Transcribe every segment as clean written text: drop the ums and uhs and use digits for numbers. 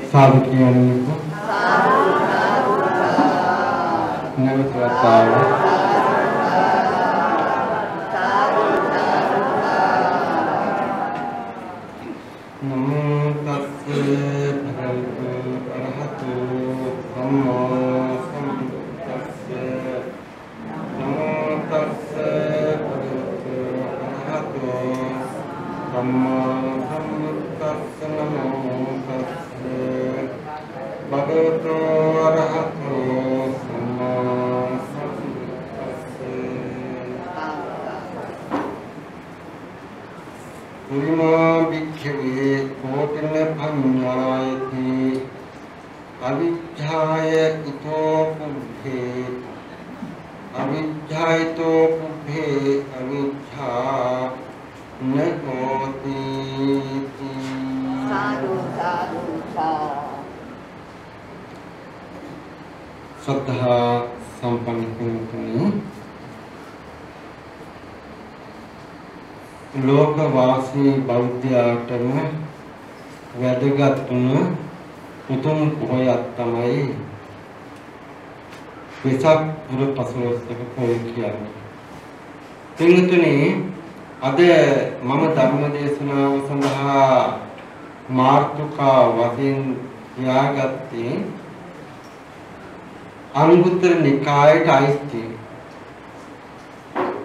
साधु කියන්නේ නවත්වතාව නමෝ තස්සේ භගවතු අරහතු සම්මා සම්බුද්දස්සේ නමෝ තස්සේ භගවතු අරහතු සම්මා සම්බුද්දස්සේ නමෝ තස්සේ භගවතු අරහතු Urima bhikkhavi kotina bhannyāyati avijjhāya ito pubbhe avijjhāyito pubbhe avijjhā na hoti sadhu sadhu saddha sampanna ලෝකවාසී බෞද්ධයාටම වැදගත් වුණ උතුම් පොහොයක් තමයි වෙසක් පුර පසළොස්වක පොය කියන්නේ. පින්තුනේ අද මම ධර්ම දේශනාව සඳහා මාතෘකා වශයෙන් යාගත්තේ අංගුත්තර නිකායට අයිති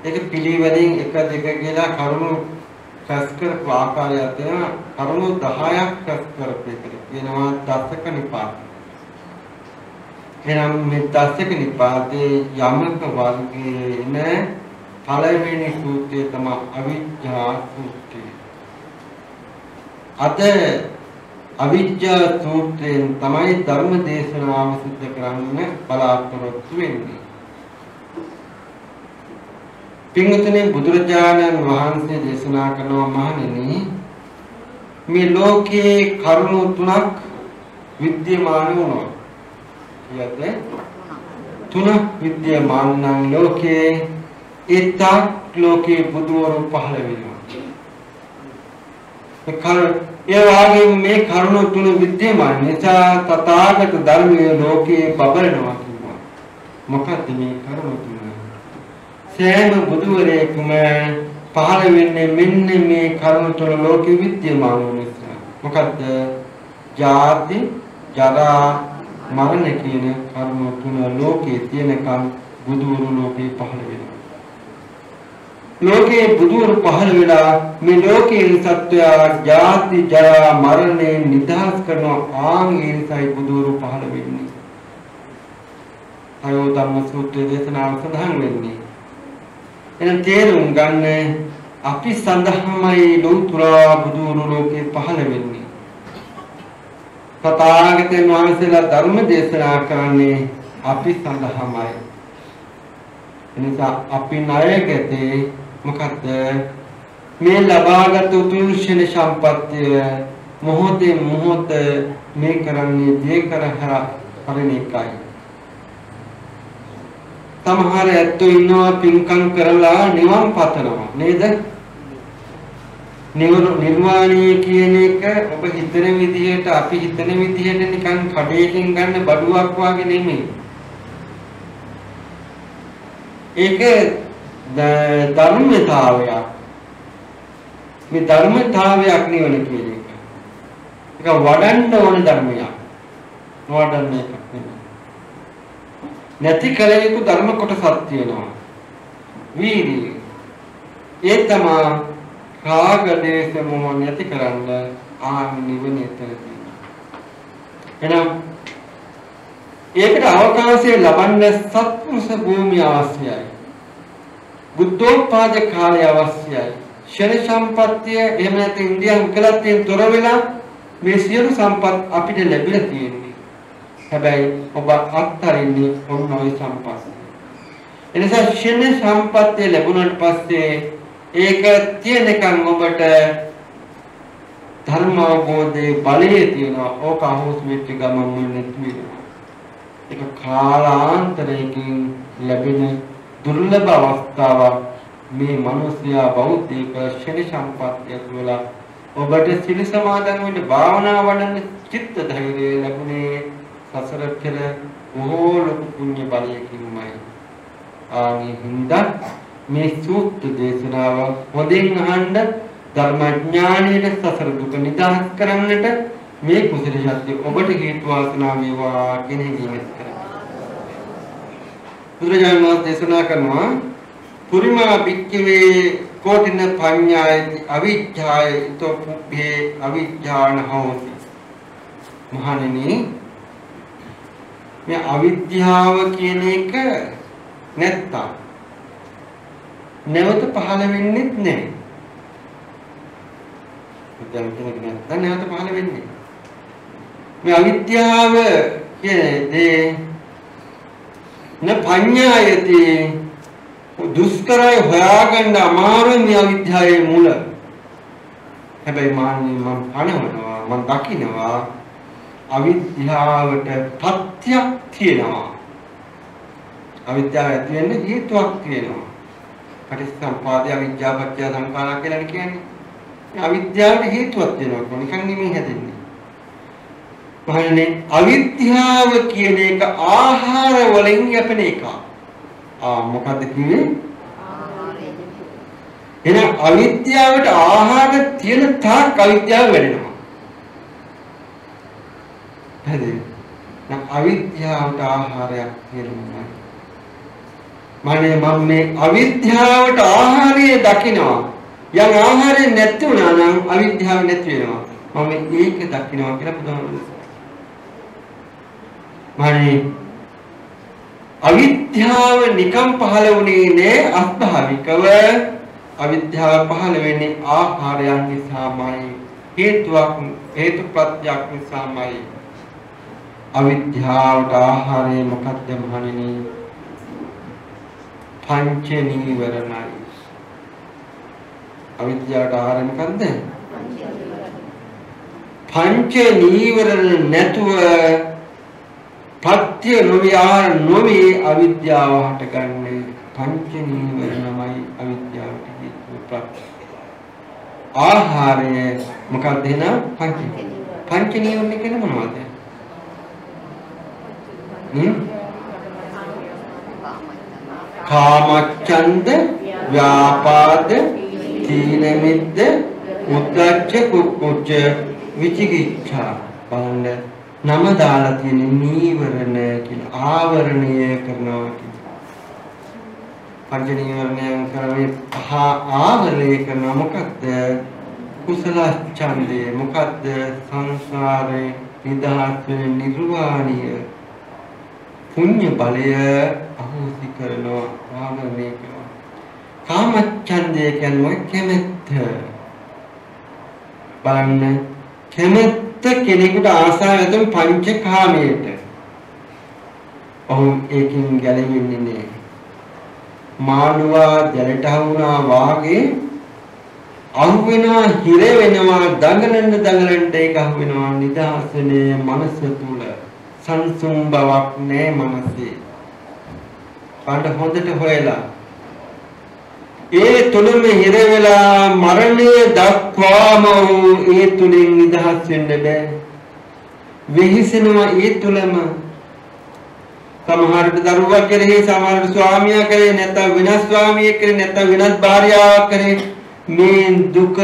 ඒක පිළිවෙලින් 1 2 කියලා කරුණු රැස් කරපු ආකාරයක් තියෙනවා. කරුණු 10ක් රැස් කරපේකට කියනවා දසක නිපාත. එනම් මේ දසක නිපාතේ යමක වර්ගයේ පළවෙනි සූත්‍රය තමයි අවිජ්ජා සූත්‍රය. අද අවිජ්ජා සූත්‍රයෙන් තමයි ධර්ම දේශනාව සිදු කරන්න බලාපොරොත්තු වෙන්නේ. පින්වතුනි බුදුරජාණන් වහන්සේ දේශනා කරනවා මහණෙනි මේ ලෝකේ කරුණු තුනක් විද්‍යමාන වුණා. කියද්දී තුනක් විද්‍යමාන නම් ලෝකේ ඒතක් ලෝකේ බුදුවරු පහළ වෙනවා. ඒ වගේම මේ කරුණු තුන විද්‍යමාන නිසා තථාගත ධර්මයේ ලෝකේ බබලනවා කියනවා. මොකක්ද මේ කරුණු තුන? සෑම බුදුවරයෙකුම පහළ වෙන්නේ මෙන්න මේ කරුණ තුන ලෝකෙ විද්‍යමාන වූ නිසා. මොකද්ද? ජාති, ජරා, මරණ කියන කරුණ තුන ලෝකේ තියෙනකම් බුදුවරු ලෝකේ පහළ වෙනවා. ලෝකේ බුදුවරු පහළ වෙලා මේ ලෝකේ සත්‍යය ජාති, ජරා, මරණයෙන් නිදහස් කරන ආන්ගේ නිසායි බුදුවරු පහළ වෙන්නේ. අයෝ ධම්ම සූත්‍ර දේශනාව සඳහන් වෙන්නේ. එනම් තේරුම් ගන්න අපි සඳහාමයි ලෝතුර බුදුරු ලෝකේ පහළ වෙන්නේ. තථාගතයන් වහන්සේලා ධර්ම දේශනා කරන්නේ අපි සඳහාමයි. එනිසා අපි ණයගතේ මොකද්ද? මේ ලබාගත් උතුම් ශන සම්පත්තිය මොහොතේ මොහොත මේ කරන්නේ දේ කරහර හරින එකයි. සමහර ඇත්තෝ ඉන්නවා පින්කම් කරලා නිවන් පතනවා නේද? නිර්වාණය කියන එක ඔබ හිතන විදිහට අපි හිතන විදිහට නිකන් කඩේකින් ගන්න බඩුවක් වගේ නෙමෙයි. ඒක ධර්මතාවයක්. මේ ධර්මතාවයක් නිවන කියන එක. ඒක වඩන්න ඕන ධර්මයක්. වඩන්න එකක් නෙමෙයි. නැති කල යුතු ධර්ම කොටසක් තියෙනවා. වීර්යය. ඒ තමයි රාග දේශ මොහ නැති කරන්න නිවනේ තියෙනවා. එහෙනම් ඒකට අවකාශය ලබන්න සත්පුරුෂ භූමිය අවශ්‍යයි. බුද්ධෝත්පාද කාලය අවශ්‍යයි. ශරීර සම්පත්තිය එහෙම නැත්නම් ඉන්දියානු විකලත්වයෙන් තොර වෙලා මේ සියලු සම්පත් අපිට ලැබිලා තියෙන්නේ. හැබැයි ඔබ අත්හරින්නේ ඔන්න ඔය සම්පත්. එනිසා ශරීර සම්පත්තිය ලැබුණාට පස්සේ ඒක තියෙනකන් ඔබට ධර්ම අවබෝධයේ බලය තියෙනවා. ඕක අහෝස් වෙච්ච ගමන් නැති වෙනවා. ඒක කාලාන්තරයකින් ලැබෙන දුර්ලභ අවස්ථාවක්. මේ මිනිස්යා බෞද්ධික ශරීර සම්පත්තිය තුළ ඔබට සිල් සමාදන් වෙන්න භාවනා වඩන්න චිත්ත ධෛර්යය ලැබුණේ සසර පෙර බොහෝ ලොකු පුණ්‍ය බලයකින්මයි. ආනි හින්දා මේ සූත්‍ර දේශනාව හොඳින් අහන්න ධර්මඥානයේ සසර දුක නිදහස් කරන්නට මේ කුසල ශක්තිය ඔබට හේතු වාසනා වේවා කියන හිමිස් කරගන්න. බුදුරජාණන් වහන්සේ දේශනා කරනවා පුරිමා භික්ඛවේ කෝටින පඤ්ඤායති අවිජ්ජාය ඊතෝ පුබ්බේ අවිජ්ජාන හෝති. මහණෙනි මේ අවිද්‍යාව කියන එක නැත්තම් නැවත පහළ වෙන්නේ නැහැ. දැන් කෙනෙක් නැත්තම් නැවත පහළ වෙන්නේ. මේ අවිද්‍යාව කියන්නේ න පඤ්ඤායති දුෂ්කරය හොයාගන්න අමාරුයි මේ අවිද්‍යාවේ මුල. හැබැයි මම අනවනවා මම දකින්නවා අවිද්‍යාවට පත්‍යක් තියෙනවා. අවිද්‍යාව ඇති වෙන්න හේතුවක් තියෙනවා. පටිච්චසමුප්පාදය අවිද්‍යාවපත්‍ය සංඛාරා කියලා කියන්නේ. මේ අවිද්‍යාවට හේතුවක් තියෙනවා. නිකන් නෙමෙයි හැදෙන්නේ. මහණෙනි අවිද්‍යාව කියන එක ආහාර වලින් යැපෙන එක. මොකද්ද කිව්වේ? එහෙනම් අවිද්‍යාවට ආහාර තියෙන තාක් අවිද්‍යාව වැඩෙනවා. හරිද? නම් අවිද්‍යාවට ආහාරයක් තියෙනවා. මම මේ අවිද්‍යාවට ආහාරය දකිනවා. යම් ආහාරය නැති වුණා නම් අවිද්‍යාව නැති වෙනවා. මම ඒක දකිනවා කියලා බුදුහාමුදුරුවෝ. මහණෙනි අවිද්‍යාව නිකම් පහළ වුණේ නෑ අස්භාවිකව. අවිද්‍යාව පහළ වෙන්නේ ආහාරයන් නිසාමයි. හේතුප්‍රත්‍යක් නිසාමයි. අවිද්‍යාවට ආහාරය මොකක්ද මහණෙනි? පංච නීවරණයි. අවිද්‍යාවට ආහාරය මොකක්ද? පංච නීවරණ නැතුව පත්‍ය නොවියාර නොවේ අවිද්‍යාව හටගන්නේ. පංච නීවරණමයි අවිද්‍යාවට හේතුව. ආහාරය මොකක්ද එහෙනම්? පංච නීවරණ කියන්නේ මොනවද? කාමච්ඡන්ද, ව්‍යාපාද, තීන මිද්ද, උද්ධච්ච කුක්කුච්ච, විචිකිච්ඡා. බලන්න නම දාලා තියෙන නීවරණ කියලා ආවරණය කරනවා කියලා. පංච නීවරණයන් කරන්නේ පහ ආවරණය කරනවා. මොකද්ද? කුසල ඡන්දේ. මොකද්ද? සංසාරේ නිදහස් වෙන නිර්වාණිය. පුණ්‍ය බලය අහෝසි කරනවා. ආවරණය කරනවා. කාමච්ඡන්දය කියන්නේ කැමැත්ත. බලන්න කැමැත්ත කෙනෙකුට ආසාව ඇතුළු පංචකාමයට. ඔහු ඒකින් ගැලවෙන්නේ නැහැ. මාළුවා ජලයට වුණා වාගේ අහු වෙනවා, හිර වෙනවා, දඟලන්න ඒක අහු වෙනවා. නිදහසනේ මනස තුල සංසුම් බවක් නැහැ මනසේ. කාට හොඳට හොයලා ඒ තුලම හිර වෙලා මරණය දක්වාම ඒ තුලින් නිදහස් වෙන්න බෑ. වෙහිසෙනවා ඒ තුලම. සමහරට දරුවා කෙරෙහි, සමහරට ස්වාමියා කෙරෙහි, නැත්නම් වෙනස් ස්වාමියෙක් කෙරෙහි, නැත්නම් වෙනස් භාර්යාවක් කෙරෙහි මේ දුක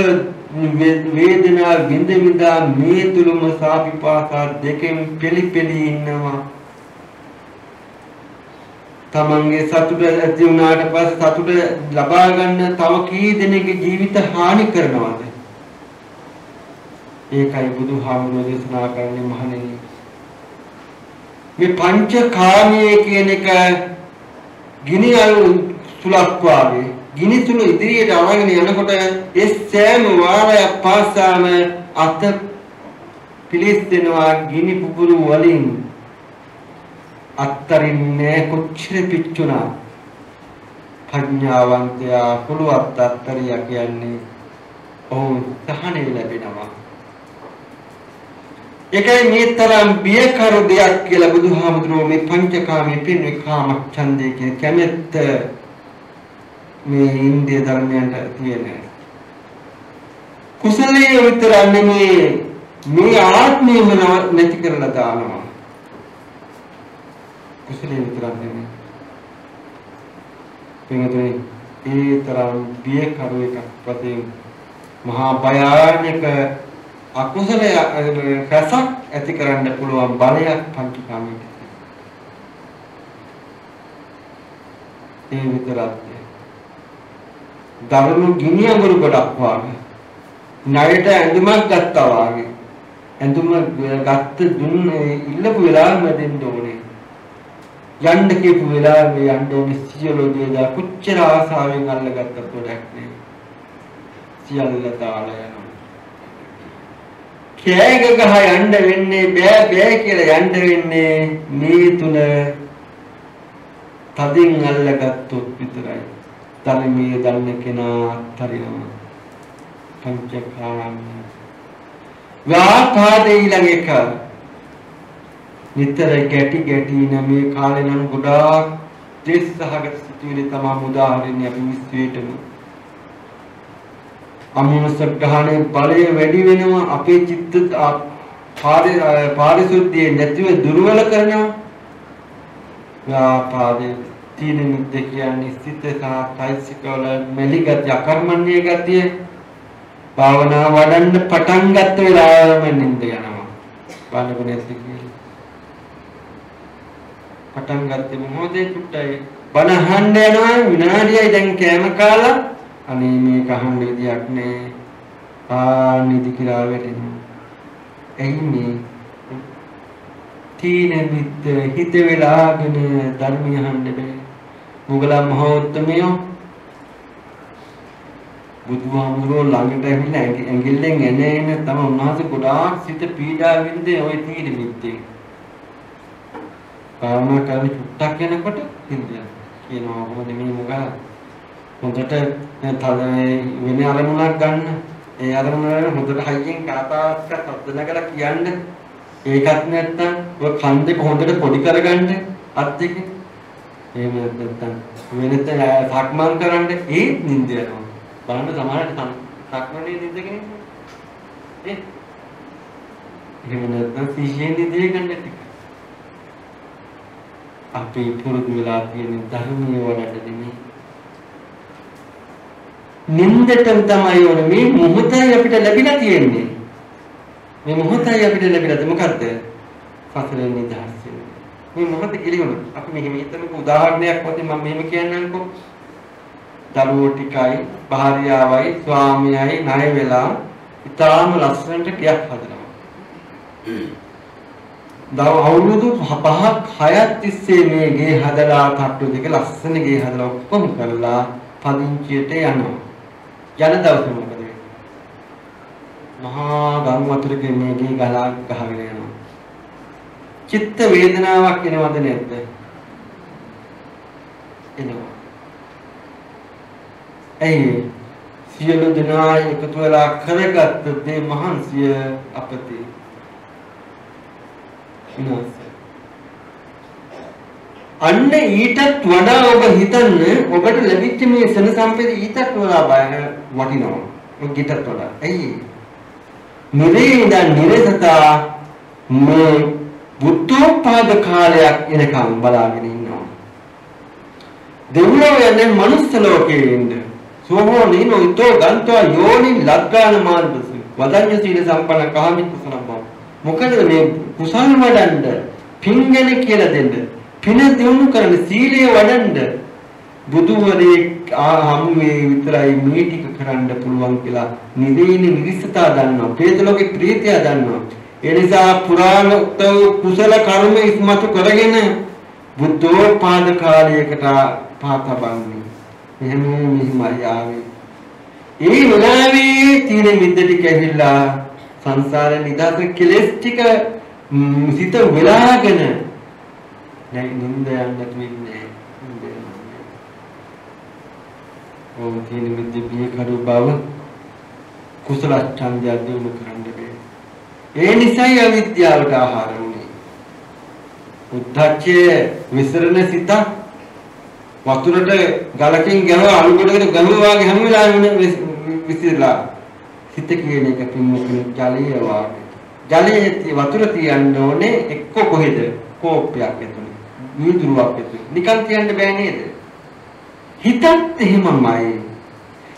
වේදනා විඳ විඳා මේ තුලම සාපිපාසා දෙකෙන් පිළිපෙළී ඉන්නවා. තමන්ගේ සතුට ඇති වුණාට පස්සේ සතුට ලබා ගන්න තව කී දෙනෙක්ගේ ජීවිත හානි කරනවද? ඒකයි බුදුහාමුදුරුවෝ දේශනා කරන්නේ මහණෙනි. මේ පංචකාමයේ කියන එක ගිනි සුලක් වාගේ ගිනි සුළු ඉදිරියට අරගෙන යනකොට ඒ සෑම වාරයක් පාසාම අත පිලිස්සෙනවා ගිනි පුපුරු වලින්. අත්තරින්නේ කොච්චර පිච්චුණා. ප්‍රඥාවන්තයා පුළුවත් අත්තරිය කියන්නේ ඔව් සහනෙ ලැබෙනවා. ඒකයි මේ තරම් බියකරු දෙයක් කියලා බුදුහාමුදුරුවෝ මේ පංචකාමයේ පින්නේ කාමච්ඡන්දේ කියන කැමැත්ත මේ ඉන්දිය ධර්මයන්ට තියෙන කුසලයේ විතරක් නෙමේ මේ ආත්මයම නැති කරලා දානවා. කුසලයේ විතරක් නෙමේ. පින්වතුනි ඒ තරම් බියකරු එකක් වශයෙන් මහා භයානක අකුසලය රසක් ඇති කරන්න පුළුවන් බලයක් පංචකාමයේ. ඒ විතරක් දරුණු ගිනි අඟුරු ගොඩක් වාගේ ණයට ඇඳුමක් ගත්තා වාගේ ඇඳුම ගත්ත දුන්නේ ඉල්ලපු වෙලාවෙම දෙන්න ඕනේ. යන්න කියපු වෙලාවෙ යන්න ඕනේ සියලෝදී දා කොච්චර ආසාවෙන් අල්ලගත්තත් වැඩක් නෑ. සියල්ල දාලා යනවා. කෑග ගහ යන්න වෙන්නේ බෑ කියලා යන්න වෙන්නේ මේ තුන තදින් අල්ලගත්තොත් විතරයි. ධර්මයේ දන්න කෙනා අත්හරිනවා. පංචකාම ව්‍යාපාදේ ඊළඟ එක නිතර ගැටි මේ කාලේ නම් ගොඩාක් දේශසහගත සිතුවිලි තමයි උදාහරණයක් අපි විශ්වයටම අමනුෂ්‍ය ග්‍රහණයේ බලය වැඩි වෙනවා අපේ චිත්ත පාරිශුද්ධිය නැතිව දුර්වල කරනවා. ව්‍යාපාදේ තීන මිද්ද කියන්නේ සිත සහ කායිකවල මෙලිගත අකර්මණ්‍ය ගතිය භාවනා වඩන්න පටන් ගත්ත වෙලාවම නින්ද යනවා. බලන්න කියලා. පටන් ගත්තේ මොහොතේ චුට්ටයි බණ අහන්න යනවා විනාඩියයි දැන් කෑම කාලා අනේ මේක අහන්න විදියක් නෑ නිදි කියලා වැටෙනවා. එයි මේ තීන මිද්ද හිත වෙලාගෙන ධර්මය අහන්න බෑ. මුගලන් මහෝත්තමයෝ බුදුහාමුදුරුවෝ ළඟට ඇවිල්ලා ඇඟිල්ලෙන් එන තම උන්වහන්සේ ගොඩාක් සිත පීඩා විඳේ ওই තීන මිද්දේ. භාවනා කරන චුට්ටක් යනකොට හින්දියා කියනවා මොකද මේ මොකද හොඳට වෙන අරමුණක් ගන්න. ඒ අරමුණ හොඳට හයියෙන් කතාවක් හදලා කියන්න. ඒකත් නැත්තම් ඔය කන් දෙක හොඳට පොඩි කරගන්න අත් දෙක. එහෙම නැත්තම් වෙනත සක්මන් කරන්න ඒත් නිින්ද යනවා. බලන්න සමහරට සක්මනේ නිින්ද කෙනෙක් එහෙම නැත්තම් සිහියෙන් නිින්ද ගන්න ටික. අපි පුරුදු වෙලා තියෙන ධර්මීය වලට දෙන්නේ නින්දටම තමයි ඕනේ. මේ මොහොතයි අපිට ලැබිලා තියෙන්නේ. මේ මොහොතයි අපිට ලැබිලා තියෙන්නේ මොකද්ද? සසරේ නිදහස් වෙන. මේ මොහොත කිලිවුණා. අපි මෙහෙම හිතමුකෝ උදාහරණයක් වශයෙන් මම මෙහෙම කියන්නම්කෝ. දරුවෝ ටිකයි, භාර්යාවයි, ස්වාමියායි ණය වෙලා ඉතාලම ලස්සනට ටිකක් හදනවා. දව අවුරුදු 5ක් 6ක් තිස්සේ මේ ගේ හදලා තට්ටු දෙක ලස්සන ගේ හදලා ඔක්කොම කරලා පදිංචියට යනවා. යන දවසේ මොකද වෙන්නේ? මහා ගම් වතුරේ මේ ගේ ගහගෙන යනවා. චිත්ත වේදනාවක් එනවද නැද්ද? එනවා. ඇයි සියලු දෙනා එකතු වෙලා කරගත්ත දේ මහන්සිය අපතේ අන්න ඊටත් වඩා ඔබ හිතන්න ඔබට ලැබිච්ච මේ සන සම්පේත ඊටත් වඩා බය වටිනවා. ඊටත් වඩා. ඇයි? නිරේඳ නිරසතා මේ බුද්ධෝත්පාද කාලයක් එනකම් බලාගෙන ඉන්නවා. දෙවියෝ යන්නේ මනුස්ස ලෝකේ ඉන්න. සෝමෝ නීනෝ ඊතෝ ගන්තෝ යෝනි ලග්ගාන මාර්ගස. වදඤ්ඤ සීල සම්පන්න කාමික කුසලම්බ. මොකද මේ කුසල් වඩන්න පින්ගෙන කියලා දෙන්න. පින දිනු කරන සීලය වඩන්න බුදුවරේ හමුවේ විතරයි මේ ටික කරන්න පුළුවන් කියලා නිදීනි නිරිසතා දන්නවා. ප්‍රේත ලෝකේ ප්‍රීතිය දන්නවා. ඒ නිසා පුරාණ කුසල කර්ම ඉස්මතු කරගෙන බුද්ධෝත්පාද කාලයකට පාතබන්නේ. මෙහෙමයි ආවේ. ඒ වෙලාවේ තීන මිද්ද ටික ඇවිල්ලා සංසාරේ නිදාස කෙලස් ටික සිත වෙලාගෙන නැයි නින්ද යන්නත් වෙන්නේ. ඕම තීන මිද්ද බිය කරු බව කුසල ඡන්දය දිනු කරන්න බෑ. ඒ නිසයි අවිද්‍යාවට ආහාර වුනේ. උද්ධච්චයේ විසරණ සිත වතුරට ගලකින් ගැහුවා අලු කොටකට ගැහුවා වගේ හැම වෙලාවෙම විසිරලා හිත කියන එක පින්මුතුනි ජලයේ වාගේ. ජලයේ වතුර තියන්න ඕනේ එක්ක කොහෙද? කෝප්පයක් ඇතුලේ. වීදුරුවක් ඇතුලේ. නිකන් තියන්න බෑ නේද? හිතත් එහෙමමයි.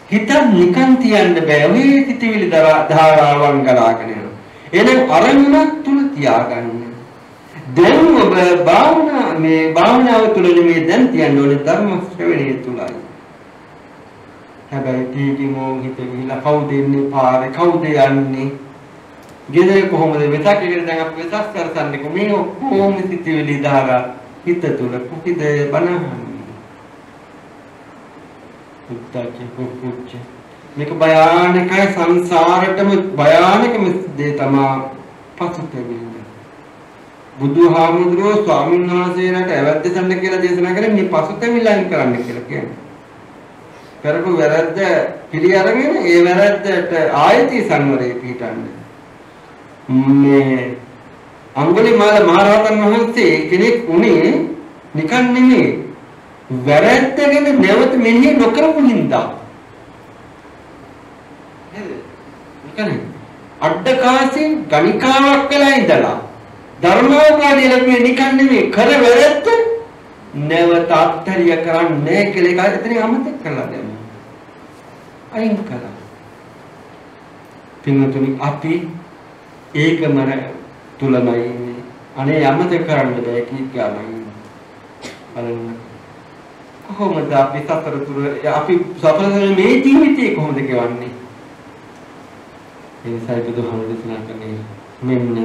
හිත නිකන් තියන්න බෑ. ඔය හිතවිලි ධාරාවන් ගලාගෙන යනවා. එහෙනම් අරමුණක් තුල තියාගන්න. දැන් ඔබ භාවනාව තුල නෙමෙයි දැන් තියන්න ඕනේ ධර්ම ශ්‍රවණය තුලයි. හැබැයි තීකිමෝ හිත ගිහිලා කවුද ඉන්නේ පාරේ කවුද යන්නේ? ගෙදර කොහොමද වෙතක් එකේ දැන් අපි වෙතක් කරසන්නේ කොහේ කොහොම හිතවිලි ධාරා හිත තුල කුකිද බනහන්නේ. උත්තර කුච්ච මේක භයානකයි සංසාරෙටම භයානකම දේ තමයි පසුතැවෙන්නේ. බුදුහාමුදුරුවෝ ස්වාමීන් වහන්සේලාට ඇවැද්දසන්න කියලා දේශනා කරේ මේ පසුතැවිල්ලෙන් කරන්න කියලා කියන්නේ. කරපු වැරද්ද පිළි අරගෙන ඒ වැරද්දට ආයති සංවරේ පිටන්නේ. මේ අඟුලිමාල මහරහතන් වහන්සේ කෙනෙක් උනේ නිකන් නෙමෙයි වැරද්දගෙන නැවත මෙනෙහි නොකරපු හින්දා. නේද? නිකන් අඩකාසින් ගණිකාවක් වෙලා ඉඳලා ධර්මෝපාදී ලැබුවේ නිකන් නෙමෙයි කර වැරද්ද නැවත අත්හැරිය කරන්නේ කියලා ඒක එතන අමතක කළා දැන්. අයින් කළා. පින්වතුනි අපි ඒකම තුලමයි ඉන්නේ. අනේ අමතක කරන්න බෑ කීකමයි. බලන්න. කොහොමද අපි සතර තුර අපි සතර මේ ජීවිතේ කොහොමද ගෙවන්නේ? ඒ නිසා බුදුහාමුදුරුවෝ දේශනා කරන්නේ මෙන්න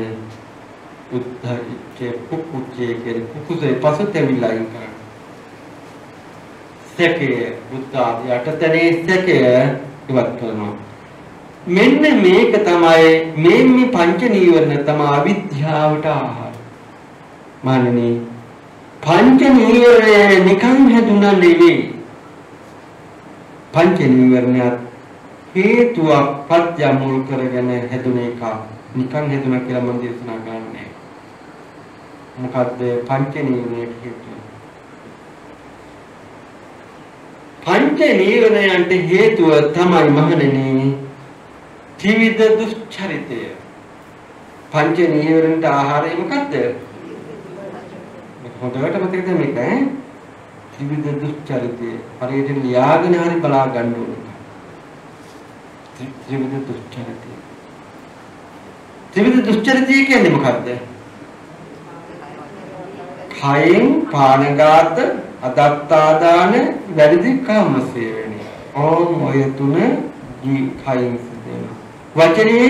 උද්ධච්ච කුකුච්චේ කියන කුකුසේ පසුතැවිල්ලයින් කරන. සැකය බුද්ධ ආදී අටතනේ සැකය ඉවත් කරනවා. මෙන්න මේක තමයි මේ පංච නීවරණ තමයි අවිද්‍යාවට ආහාර. මානනි පංච නීවරණය නිකන් හැදුනා නෙවෙයි. පංච නීවරණයත් හේතුවක් පත්‍ය මුල් කරගෙන හැදුන එක. නිකන් හැදුනා කියලා මම දේශනා කරන්නේ. මොකද්ද පංච නීවරණයට හේතුව? පංච නීවරණයන්ට හේතුව තමයි මහණෙනි ත්‍රිවිධ දුෂ්චරිතය. පංච නීවරණට ආහාරය මොකද්ද? හොඳට මතකද මේක ඈ? ත්‍රිවිධ දුෂ්චරිතය. හරියට ලියාගෙන හරි බලා ගන්න ඕනේ. ත්‍රිවිධ දුෂ්චරිතය. ත්‍රිවිධ දුෂ්චරිතය කියන්නේ මොකද්ද? කයෙන් පානඝාත අදත්තාදාන වැරදි කාමසේවණි. ඔය තුන කයින් සිදෙනවා. වචනේ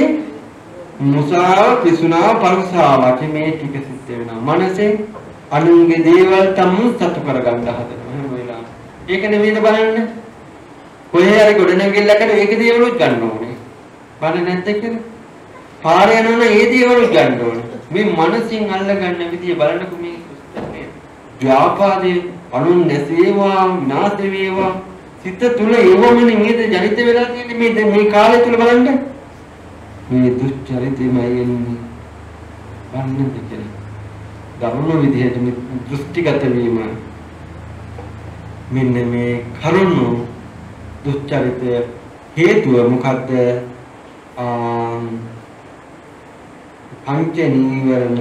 මුසාව පිසුනා පරුසාව මේ ටික සිද්ධ වෙනවා. මනසේ අනුන්ගේ දේවල් තම සතු කරගන්න හදනවා හැම වෙලාවෙම. ඒක නෙමෙයිද බලන්න. කොහේ හරි ගොඩනැගිල්ලකට ඒක දේවලුත් ගන්න ඕනේ. බලන්න නැද්ද කියලා? පාරේ යනවනම් ඒ දේවලුත් ගන්න ඕනේ. මේ මනසින් අල්ල ගන්න විදිය බලන්නකො මේ ව්‍යාපාදේ අනුන් නැසේවා විනාශ වේවා සිත තුල ඒවමනේ මේද ජනිත වෙලා තියෙන්නේ මේ කාලය තුල බලන්න. මේ දුෂ්චරිතයමයි එන්නේ. වන්නද කියලා. දරුණු විදිහට මේ දෘෂ්ටිගත වීම මෙන්න මේ කරුණු දුෂ්චරිතය හේතුව මොකද්ද? පංච නීවරණ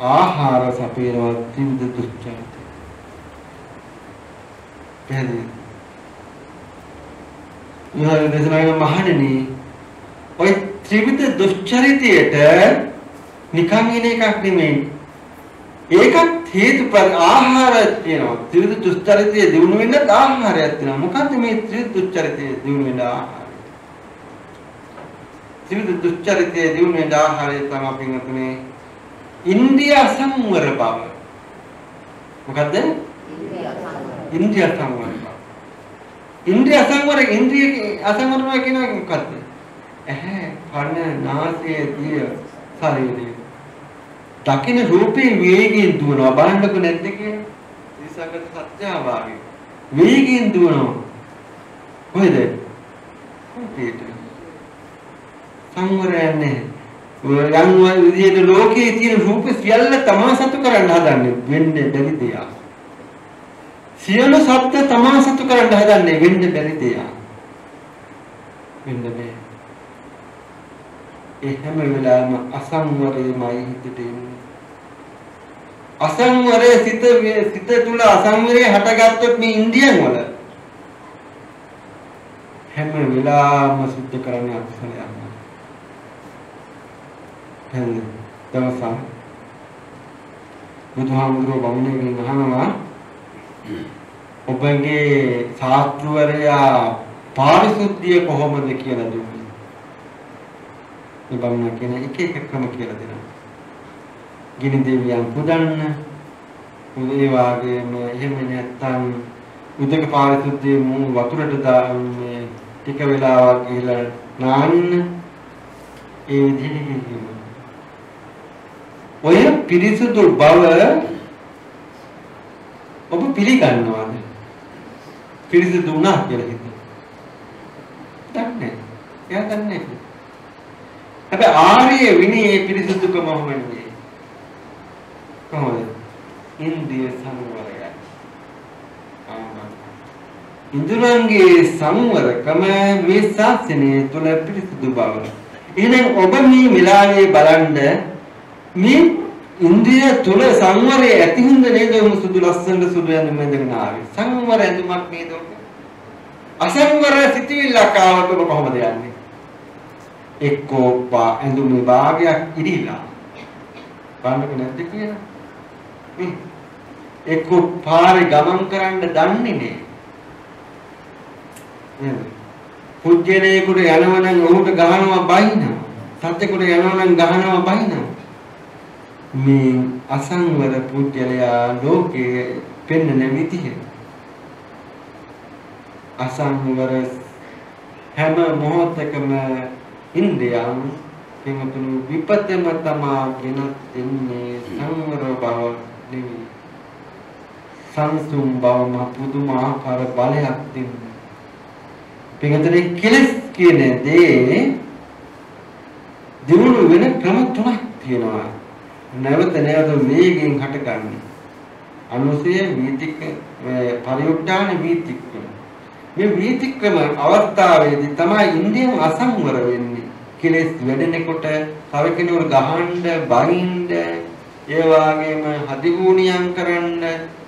ආහාර සපේනවා ත්‍රිවිධ දුෂ්චරිතය. එහෙනම් ඊළඟ දේශනාවේ මහණෙනි ඔය ත්‍රිවිධ දුෂ්චරිතයට නිකන් එන එකක් නෙමෙයි. ඒකත් හේතුඵල ආහාරයක් තියෙනවා. ත්‍රිවිධ දුෂ්චරිතය දිනු වෙන්න ආහාරයක් තියෙනවා. මොකද්ද මේ ත්‍රිවිධ දුෂ්චරිතය දිනු වෙන්න ආහාරය? ත්‍රිවිධ දුෂ්චරිතය දිනු වෙන්න ආහාරය තමයි පින්වතුනි ඉන්ද්‍රිය සංවර බව. මොකද්ද? ඉන්ද්‍රිය සංවර බව. ඉන්ද්‍රිය සංවර කියන්නේ මොකද්ද? ඇහැ, කන, නාසය, දිව, ශරීරය. දකින්න රූපේ වේගයෙන් දුවනවා. බලන්නකො නැද්ද කියලා? විසංගත සත්‍යවාගේ. වේගයෙන් දුවනවා. කොහෙද? රූපේට. සංවරයක් නැහැ. යම් විදිහට ලෝකයේ තියෙන රූප සියල්ල තමා සතු කරන්න හදන්නේ වෙන්නේ බැරි දෙයක්. සියලු සත්‍ය තමා සතු කරන්න හදන්නේ වෙන්නේ බැරි දෙයක්. වෙන්න බෑ. ඒ හැම වෙලාවෙම අසංවරයමයි හිතට එන්නේ. අසංවරය සිත තුළ අසංවරය හටගත්තොත් මේ ඉන්දියන් වල හැම වෙලාවම සුද්ධ කරන්නේ අකුසලයක්. හරි. දවසක් බුදුහාමුදුරුවෝ බමුණෙන් අහනවා ඔබගේ ශාස්ත්‍රවරයා පාරිශුද්ධිය කොහොමද කියලා දුන්නේ. මේ බමුණ කියන එක එක ක්‍රම කියලා දෙනවා. ගිනි දෙවියන් පුදන්න, ඒ වගේම එහෙම නැත්නම් උදක පාරිශුද්ධිය මු වතුරට දාන්නේ ටික වෙලාවක් ගිහලා නාන්න ඒ විදිහට කියනවා. ඔය පිරිසුදු බව ඔබ පිළිගන්නවද? පිරිසුදු වුණා කියලා හිතන්න. දන්නේ. එයා දන්නේ. හැබැයි ආර්ය විනයේ පිරිසුදුකම වුණේ කොහොමද? ඉන්ද්‍රිය සංවරය. ඉන්ද්‍රයන්ගේ සංවරකම මේ ශාසනය තුළ පිරිසුදු බව. එහෙනම් ඔබ මේ වෙලාවේ බලන්න මේ ඉන්ද්‍රිය තුළ සංවරය ඇති හින්දා නේද ඔහු සුදු ලස්සන සුදු ඇඳුම් ඇඳගෙන ආවේ. සංවර ඇඳුමක් නේද ඔක? අසංවර සිටිවිල්ලක් ආවොත් ඔබ කොහොමද යන්නේ? එක්කෝ ඇඳුමේ භාගයක් ඉරිලා. බලන්නකො නැද්ද කියලා? එක්කෝ පාරේ ගමන් කරන්න දන්නේ නෑ. නේද? පුජ්‍යලේකට යනවනම් ඔහුට ගහනවා බයිනවා. සත්‍යකට යනවනම් ගහනවා බයිනවා. මේ අසංවර පුජ්‍යලයා ලෝකයේ පෙන්වන විදිහ. අසංවර හැම මොහොතකම ඉන්ද්‍රියන් කෙනෙකුට විපතම තමා ගෙන දෙන්නේ සංවර බව නෙවෙයි. සංසුම් බවම පුදුමාකාර බලයක් දෙන්නේ. පිටතේ කෙලස් කියන දේ දිනුන වෙන ක්‍රම තුනක් තියෙනවා. නැවත නැවත වේගයෙන් හටගන්නේ. අනුසය වීතික පරිඋත්ථාන වීතික්‍රම. මේ වීතික්‍රම අවස්ථාවේදී තමයි ඉන්දියන් අසංවර වෙන්නේ. කෙලස් වැඩෙනකොට තව කෙනෙකුට ගහන්න, බහින්න, ඒ වගේම හදිගුණියම් කරන්න,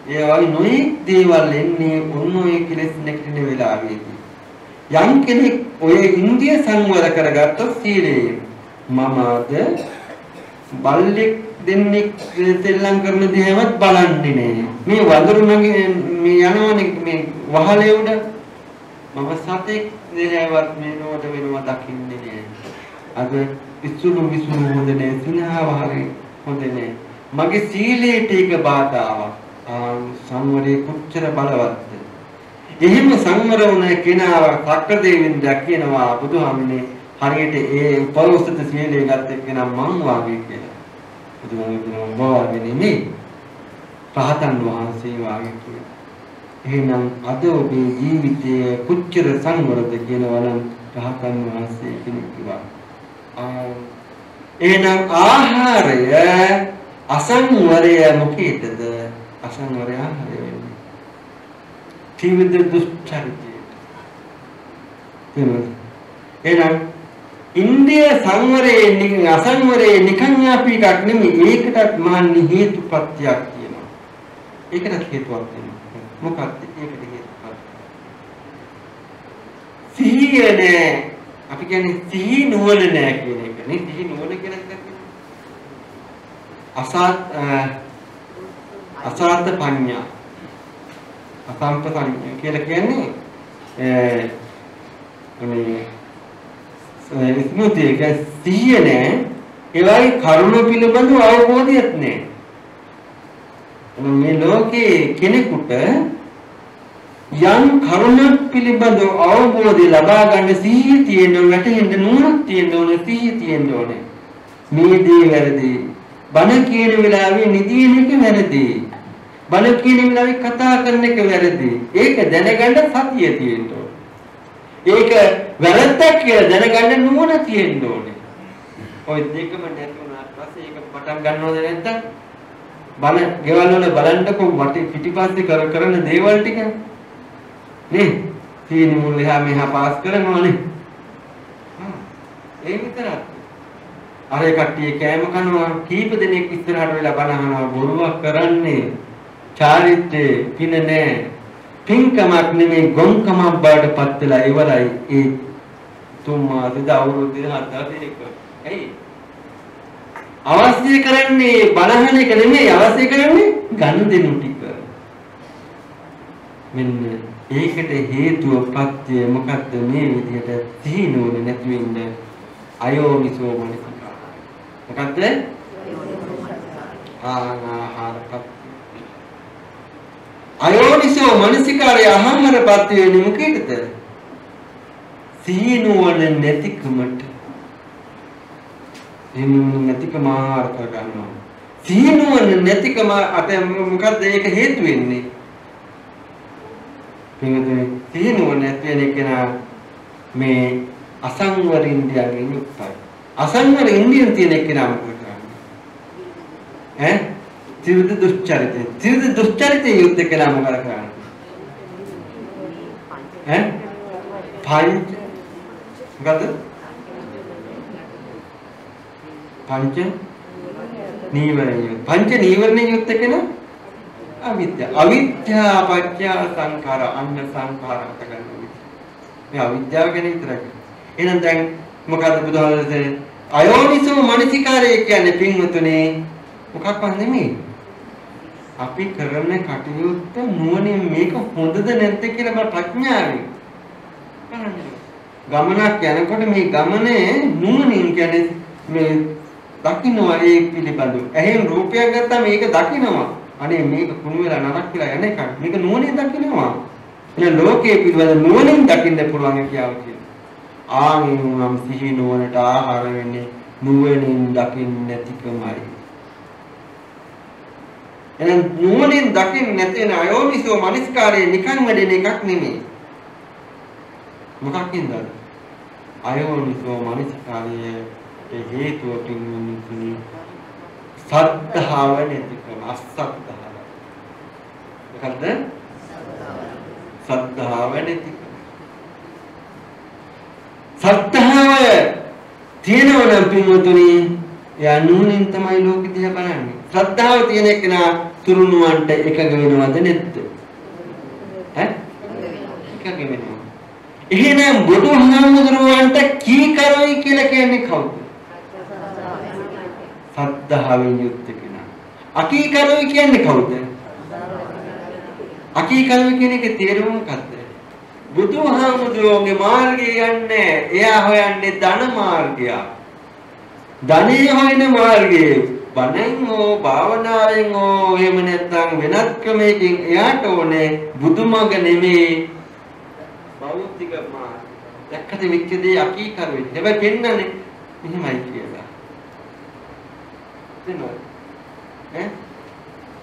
ඒ වගේ නොයෙක් දේවල් එන්නේ ඔන්න ඔය කෙලස් නැතින වෙලාවේදී. යම් කෙනෙක් ඔය ඉන්දිය සංවර කරගත්තොත් සීලේ මමද බල්ලෙක් දෙන්නෙක් සෙල්ලම් කරන දේවත් බලන්නේ නෑ. මේ වඳුරු මගේ මේ යනවනේ මේ වහලේ උඩ මම සතෙක් දෙයවත් මේ නෝට වෙනවා දකින්නේ නෑ. අද ඉස්සුණු විසුණු හොඳ නෑ, සිනහව හරි හොඳ නෑ. මගේ සීලයට ඒක බාධාවක්. සංවරේ කොච්චර බලවත්ද? එහෙම සංවර වුණ කෙනාව සක්‍රදේවින් දැක්කනවා බුදුහාමුදුරනේ හරියට ඒ පරෝස්ත සීලයේ ගත කෙනා මං වාගේ කියලා. බුදුහාමුදුරනේ වාගේ නෙමෙයි. රහතන් වහන්සේ වාගේ කියලා. එහෙනම් අද ඔබේ ජීවිතයේ කොච්චර සංවරද කියනවා නම් රහතන් වහන්සේ කෙනෙක් කිව්වා. එහෙනම් ආහාරය අසංවරය මොකේදද? අසංවරය ආහාරය වෙන්නේ. ත්‍රිවිධ දුෂ්චරිතය. එහෙනම් ඉන්දිය සංවරයේ අසංවරයේ නිකන් යාපි එකක් නෙමෙයි. ඒකටත් මාන්නේ හේතුපත්‍යක් කියනවා. ඒකටත් හේතුවක් තියෙනවා. මොකක්ද ඒකට හේතුපත්? සිහිය නෑ. අපි කියන්නේ සිහි නුවණ නෑ කියන එක නේ. සිහි නුවණ කියන එක අසාර්ථ පඤ්ඤා. අසාර්ථ පඤ්ඤා කියලා කියන්නේ මේ ස්මෘතියක සිහිය නෑ. ඒ වගේ කරුණ පිළිබඳව අවබෝධයක් නෑ. මේ ලෝකේ කෙනෙකුට යම් කරුණක් පිළිබඳව අවබෝධය ලබා ගන්න සිහිය තියෙන්න ඕන, වැටහෙන්න නුවණක් තියෙන්න ඕන, සිහිය තියෙන්න ඕනේ. මේ දේ වැරදි. බණ කියන වෙලාවේ නිදින එක වැරදි. බණ කියන වෙලාවේ කතා කරන එක වැරදි. ඒක දැනගන්න සතිය තියෙන්න ඕනේ. ඒක වැරද්දක් කියලා දැනගන්න නුවණ තියෙන්න ඕනේ. ඔය දෙකම නැති වුණාට පස්සේ ඒක පටන් ගන්නවද නැද්ද? බණ ගෙවල් වල බලන්නකො වටි පිටිපස්සේ කරන දේවල් ටික නේ. සීනි මුල් එහා මෙහා පාස් කරනවානේ. ඒ විතරක්. අර කට්ටිය කෑම කනවා කීප දෙනෙක් ඉස්සරහට වෙලා බණ අහනවා බොරුවක් කරන්නේ චාරිත්‍රයේ පින නැහැ පින්කමක් නෙමෙයි ගොන්කමක් බවට පත් වෙලා ඉවරයි ඒ තුන් මාසෙද අවුරුදු 7-8ක ඇයි අවශ්‍ය කරන්නේ බණහන එක නෙමෙයි අවශ්‍ය කරන්නේ ගනුදෙනු ටික මෙන්න ඒකට හේතුව ප්‍රත්‍ය මොකද්ද මේ විදිහට සිහිනුවන නැති වෙන්නේ අයෝනිසෝ මනසිකාර මොකද්ද ආහාරපත් අයෝනිසෝ මනසිකාරය ආහාරපත් වෙන්නේ මොකේද සිහිනුවන නැතිකමට සිහිනුවන නැතිකම ආහාර කර ගන්නවා සිහිනුවන නැතිකම අත මොකද්ද ඒක හේතු වෙන්නේ පින්වතුනි සිහිනුවන නැති වෙන කෙනා මේ අසංවර ඉන්ද්‍රියන්ගෙන් යුක්තයි. අසංවර ඉන්ද්‍රියන් තියෙන කෙනා මොකද කරන්නේ? ත්‍රිවිධ දුස්චරිතය. ත්‍රිවිධ දුස්චරිතය යුක්ත කෙනා මොකද කරන්නේ? පංච මොකද? පංච නීවරණය. පංච නීවරණය යුක්ත කෙනා අවිද්‍යාව. අවිද්‍යාව පත්‍ය සංඛාර අන්න සංඛාරකට ගන්නවා. මේ අවිද්‍යාව ගැන විතරයි. එහෙනම් දැන් මොකද්ද බුදුහාමුදුරුවෝ කියන්නේ? අයෝනිසෝ මනසිකාරය කියන්නේ පින්වතුනි මොකක්වත් නෙමෙයි. අපි කරන කටයුත්ත නුවණින් මේක හොඳද නැද්ද කියලා බල ප්‍රඥාවෙන් කරන්නේ. ගමනක් යනකොට මේ ගමනේ නුවණින් කියන්නේ මේ දකින්නවා ඒ පිළිබඳව. එහෙන් රූපයක් ගත්තා මේක දකින්නවා. අනේ මේක කුණු වෙලා නරක කියලා යන එක මේක නුවණින් දකින්නවා. එන ලෝකයේ පිළිබඳ නුවණින් දකින්න පුළුවන් කියාව කියනවා. ආනිනම් සිහි නුවණට ආහාර වෙන්නේ නුවණින් දකින්න නැතිකමයි. එහෙනම් නුවණින් දකින්න නැතේන අයෝනිසෝ මනස්කාරයේ නිකන් වැඩෙන එකක් නෙමෙයි. මොකක්ින්ද? අයෝනිසෝ මනස්කාරයේ හේතුව පින්නුනි සද්ධාව නැතිකම අසද්ධාව. මොකද්ද? සද්ධාව නැතිකම. සද්ධාව තියෙනවා නම් පින්වතුනි යා නුවණින් තමයි ලෝකෙ දිහා බලන්නේ. ශ්‍රද්ධාව තියෙන කෙනා තුරුණුවන්ට එකග වෙනවද නැද්ද? එකග වෙනවා. එහෙනම් බුදුහාමුදුරුවන්ට කී කරයි කියලා කියන්නේ කවුද? සද්ධාවෙන් යුක්ත කෙනා. අකීකරුයි කියන්නේ කවුද? අකීකරුයි කියන එකේ තේරුම මොකද්ද? බුදුහාමුදුරුවෝගේ මාර්ගය යන්නේ එයා හොයන්නේ ධන මාර්ගය. ධනෙ හොයන මාර්ගය බණෙන් හෝ භාවනාවෙන් හෝ එහෙම නැත්නම් වෙනත් ක්‍රමයකින් එයාට ඕනේ බුදුමග නෙමෙයි භෞතික මාර්ගය. දැක්කද විච්ඡේදයේ අකීකරුයි. හැබැයි පෙන්නන්නේ මෙහෙමයි කියලා.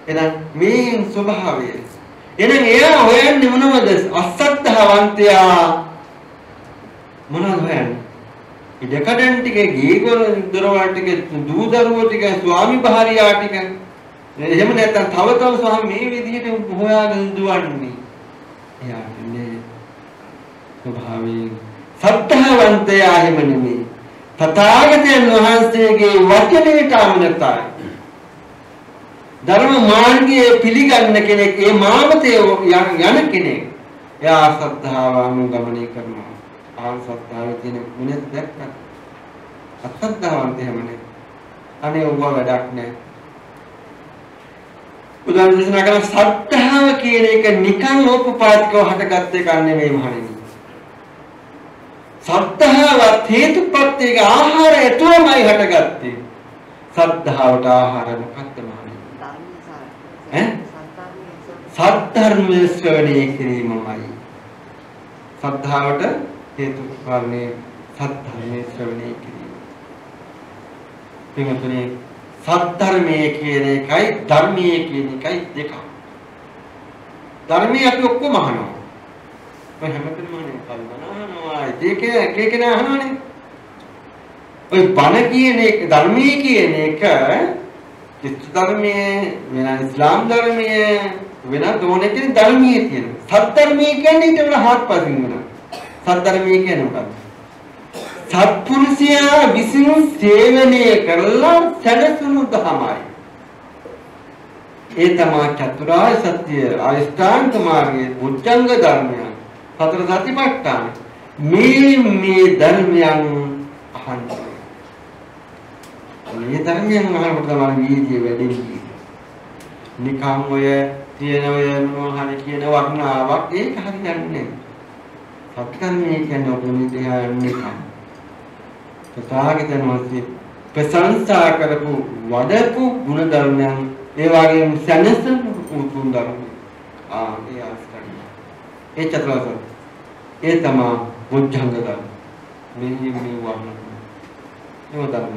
එහෙනම් මේ ස්වභාවය එහෙනම් එයා හොයන්නේ මොනවද? අසද්ධාවන්තයා මොනවද හොයන්නේ? ඉඩකඩන් ටික, ගීගොර දොරවල් ටික, දූ දරුවෝ ටික, ස්වාමි භාර්යා ටික. එහෙම නැත්නම් තව ස්වාමි මේ විදිහට හොයාගෙන දුවන්නේ. එයාට නේ ස්වභාවයෙන් සද්ධාවන්තයා එහෙම නෙමෙයි. තථාගතයන් වහන්සේගේ වචනයට අනුනතයි. ධර්ම මාර්ගයේ පිළිගන්න කෙනෙක් ඒ මාවතේ යන කෙනෙක් එයා සද්ධාව අනුගමනය කරනවා. ආන් සද්ධාවේ තියෙන ගුණ දැක්කත් අසද්ධාවන්ත හැමනේ අනේ ඔබ වැඩක් නැහැ. උදාහරණ දේශනා කරන සද්ධාව කියන එක නිකන් ඕපපාතිකව හටගත් එකක් නෙමෙයි මහණෙනි. සද්ධාවත් හේතුප්‍රත්‍යයක ආහාර ඇතුළමයි හටගත්තේ. සද්ධාවට ආහාර මොකක්ද මහණෙනි? සද්ධර්ම ශ්‍රවණය කිරීමමයි. සද්ධාවට හේතු කාරණේ සද්ධර්මයේ ශ්‍රවණය කිරීම. පින්වතුනි සද්ධර්මයේ කියන එකයි ධර්මයේ කියන එකයි දෙකක්. ධර්මයේ අපි ඔක්කොම අහනවා. ඔය හැමතැනම අහනවා. ඒක අහනවනේ. ඔය බණ කියන එක ධර්මයේ කියන එක කිස්තු ධර්මයේ වෙන ඉස්ලාම් ධර්මයේ වෙන දෝනේ කියන ධර්මයේ තියෙනවා. සත්‍ය ධර්මයේ කියන්නේ ඊට වඩා හත්පසින් වෙනවා. සත්‍ය ධර්මයේ කියන්නේ මොකක්ද? සත්පුරුෂයා විසින් සේවනය කරලා සැලසුණු දහමයි. ඒ තමයි චතුරාර්ය සත්‍ය අෂ්ටාංග මාර්ගයේ බුද්ධංග ධර්මයන් සතර සතිපට්ඨාන මේ ධර්මයන් අහන්න. මේ ධර්මයන් අහනකොට තමයි වීර්යය වැඩෙන්නේ. නිකම් ඔය තියෙන ඔය මොනවා හරි කියන වර්ණාවක් ඒක හරියන්නේ නැහැ. සත්‍යන්නේ කියන්නේ ඔබ මේ දිහා යන්නේ. තථාගතයන් වහන්සේ ප්‍රශංසා කරපු වඩපු ගුණ ධර්මයන් ඒ වගේම සැනසෙන උතුම් ධර්ම ඒ ආස්තරිය ඒ චතුරාර්ය ඒ තමයි බුද්ධංග ධර්ම මේ වර්ණ ඒ ධර්ම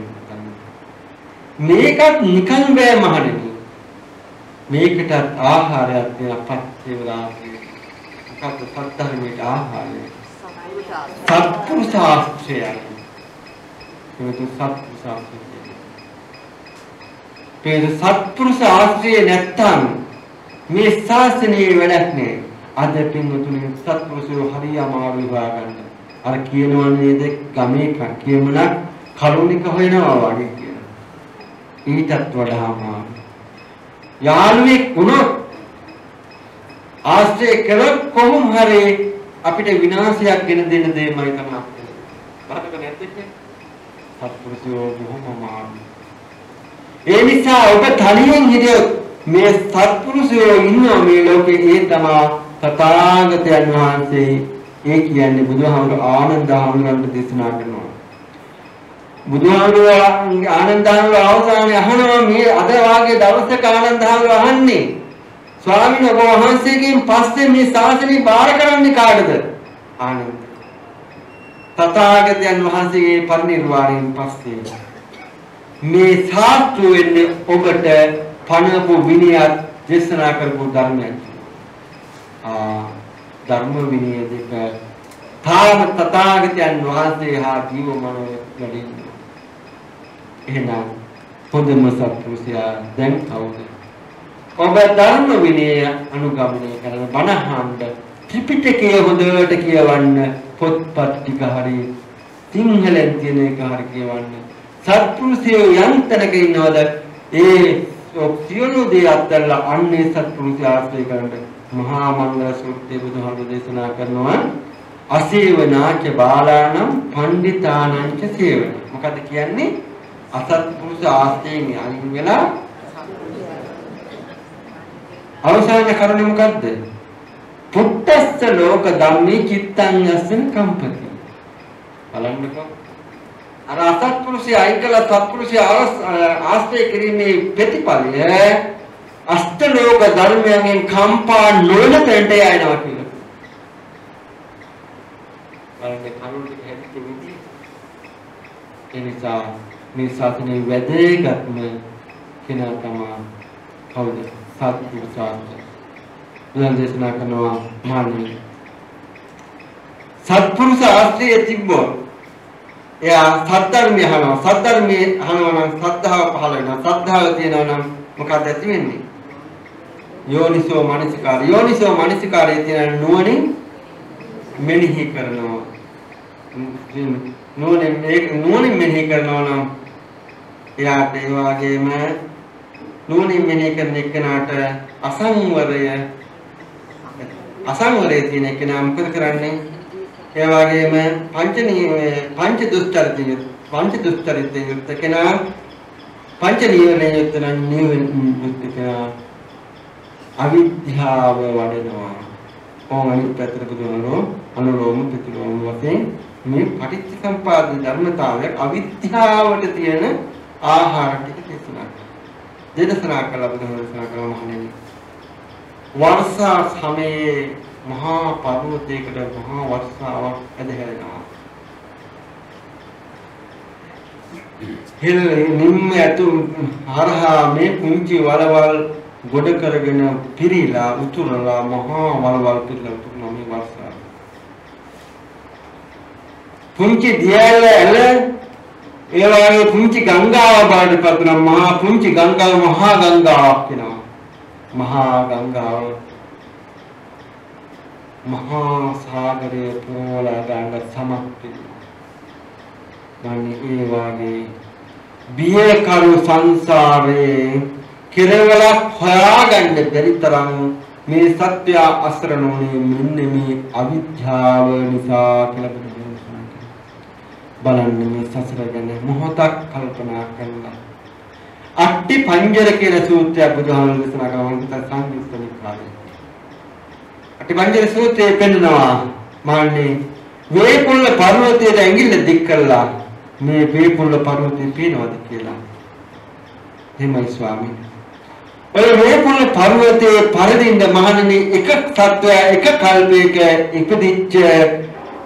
මේකත් නිකන් බෑ මහණෙනි මේකට ආහාරයක් දෙනපත් වේලා මොකක්ද සත්‍යධර්මයට ආහාරය සත්පුරුෂ ශාස්ත්‍රය සත්පුරුෂ ආශ්‍රය නැත්තම් මේ ශාසනයේ වැඩක් නෑ. අද පින්වතුනි සත්පුරුෂයෝ හරිය අමාරු හොයාගන්න. අර කියනවා නේද ගමේ කියමුණක් කරුණික හොයනවා වගේ කියනවා. ඊටත් වඩා අමාරු. යාළුවෙක් වුණොත් ආශ්‍රය කළොත් කොහොම හරි අපිට විනාශයක් ගෙන දෙන්න දෙයමයි තමයි. බලන්න නැද්ද? සත්පුරුෂයෝ බොහොම අමාරුයි. ඒ නිසා ඔබ තනියෙන් හිටියොත් මේ සත්පුරුෂයෝ ඉන්නවා මේ ලෝකේ ඒ තමයි තථාගතයන් වහන්සේ ඒ කියන්නේ බුදුහාමුදුරුවෝ ආනන්දහාමුදුරුවන්ට දේශනා කරනවා. බුදුහාමුදුරුවෝ ආනන්දහාමුදුරුවෝ අවසානයේ අහනවා මේ අද වාගේ දවසක ආනන්දහාමුදුරුවෝ අහන්නේ ස්වාමීන් වහන්සේගෙන් පස්සේ මේ ශාසනය බාර කරන්නේ කාටද? ආනන්ද තථාගතයන් වහන්සේගේ පරිනිර්වාණයෙන් පස්සේ මේ සාත්තු වෙන්නේ ඔබට පණපු විනයත් දේශනා කරපු ධර්මයක්. ධර්ම විනය දෙක තාම තථාගතයන් වහන්සේ හා ජීවමනෝ වැඩින්නේ. එහෙනම් හොඳම සත්පුරුෂයා දැන් කවුද? ඔබ ධර්ම විනය අනුගමනය කරන බණහඬ ත්‍රිපිටකය හොඳට කියවන්න පොත්පත් ටික හරි සිංහලෙන් තියෙන එක හරි කියවන්න. සත්පුරුෂයෝ යම් තැනක ඉන්නවද ඒ සියලු දේ අත්දැකලා අන්නේ සත්පුරුෂය ආශ්‍රය කරන්න මහා මංගල සූත්‍රයේ බුදුහාමුදුරේ දේශනා කරනවා අසේවනාච බාලානම් පණ්ඩිතානංච සේවන. මොකද කියන්නේ? අසත්පුරුෂ ආශ්‍රයෙන් අයින් වෙලා අවසාන කරුණ මොකද්ද? පුත්තස්ස ලෝක ධම්මේ චිත්තං යස්සන කම්පති. බලන්නකෝ. අර අසත්පුරුෂය අයින් කළා සත්පුරුෂය ආශ්‍රය කිරීමේ ප්‍රතිඵලය අෂ්ට ලෝක ධර්මයෙන් කම්පා නොවන තැනට යනවා කියලා. බලන්න කරුණ ටික හැදිච්ච විදිහ. ඒ නිසා මේ ශාසනයේ වැදගත්ම කෙනා තමයි කවුද? සත්පුරුෂ ආශ්‍රය. බුදුන් දේශනා කරනවා මහණෙනි සත්පුරුෂ ආශ්‍රය තිබ්බොත් එයා සත්‍යර්මය අහනවා. සත්‍යර්මයේ අහනවා නම් ශ්‍රද්ධාව පහළ වෙනවා. ශ්‍රද්ධාව තියෙනවා නම් මොකක්ද ඇති වෙන්නේ? යෝනිසෝ මනසිකාරය. යෝනිසෝ මනසිකාරයේ තියෙන නුවණින් මෙනෙහි කරනවා. නුවණින් මෙනෙහි කරනවා නම් එයාට ඒ වගේම නුවණින් මෙනෙහි කරන එක්කනට අසංවරයේ තියෙන එක්කන මොකද කරන්නේ? ඒ වගේම පංච දුස්චරිතයෙන් යුක්ත කෙනා පංච නීවරණයෙන් යුක්ත නම් අවිද්‍යාව වඩනවා. ඕමනිත් පැත්තට පුදුනෝ අනුලෝම ප්‍රතිලෝම වශයෙන් මේ පටිච්චසමුප්පාද ධර්මතාවය අවිද්‍යාවට තියෙන ආහාර ටික දේශනා කරනවා. දේශනා කළ බුදුහාමුදුරුවෝ දේශනා කරන මහණෙනි වර්ෂා සමයේ මහා පර්වතයකට මහා වර්ෂාවක් ඇදහැරෙනවා. නිම්ම ඇතු හරහා මේ පුංචි වලවල් ගොඩ කරගෙන පිරීලා උතුරලා මහා වලවල් පිරීලා උතුරන මේ වර්ෂාව. පුංචි දියැල ඇල ඒ වගේ පුංචි ගංගාව බවට පත් වෙන මහා පුංචි ගංගාව මහා ගංගාවක් වෙනවා. මහා ගංගාව මහා සාගරයේ පුරවලා ගන්න සමත් වෙනවා. මන්නේ ඒ වාගේ බිය කරු සංසාරේ කෙරවලක් හොයාගන්න බැරි තරම් මේ සත්‍ය අසරණෝනේ මෙන්න මේ අවිද්‍යාව නිසා කියලා බලන්න මේ සසර ගැන මොහොතක් කල්පනා කරලා අට්ටි පංජර කියලා සූත්‍රය බුදුහාමුදුරුවෝ දේශනා කරනවා සංයුත්ත නිකායේ. අට්ටි පංජර සූත්‍රයේ පෙන්නනවා මාන්නේ වේපුල්ල පර්වතයට ඇඟිල්ල දික් කළා මේ වේපුල්ල පර්වතේ පේනවද කියලා. එහෙමයි ස්වාමී. ඔය වේපුල්ල පර්වතයේ පරදින්න මහණෙනි එක සත්වය එක කල්පයක ඉපදිච්ච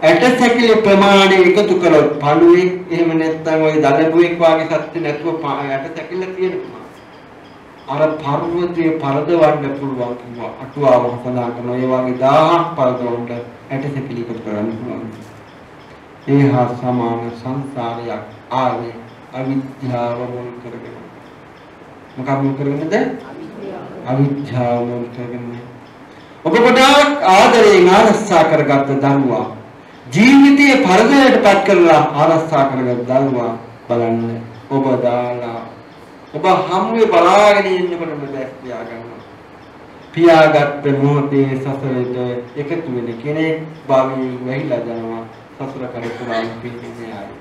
ඇටසැකිලි ප්‍රමාණය එකතු කළොත් පණුවෙක් එහෙම නැත්නම් ওই දලබුවෙක් වගේ සත්‍ය නැතුව ඇටසැකිල්ල තියෙනවා. අර පර්වතයේ පරදවන්න පුළුවන් කිව්වා. අටුවාව සඳහන් කරනවා ඒ වගේ 1000ක් පරදවන්න ඇටසැකිලි එකතු කරන්න පුළුවන්. ඒ හා සමාන සංසාරයක් ආවේ අවිද්‍යාව මුල් කරගෙන. මොකක් මුල් කරගෙනද? අවිද්‍යාව මුල් කරගෙන. ඔබ ගොඩාක් ආදරයෙන් ආරක්ෂා කරගත්ත දරුවා ජීවිතයේ පරදයට පත් කරලා ආරක්ෂා කරගත් දරුවා බලන්න ඔබ දාලා ඔබ හැමෝම බලාගෙන ඉන්නකොටම දැක් පියාගන්නවා. පියාගත් මොහොතේ සසරේට එකතු වෙන කෙනෙක් භවී වෙහිලා යනවා. සසර කරපුරාම පිටින්නේ ආයි.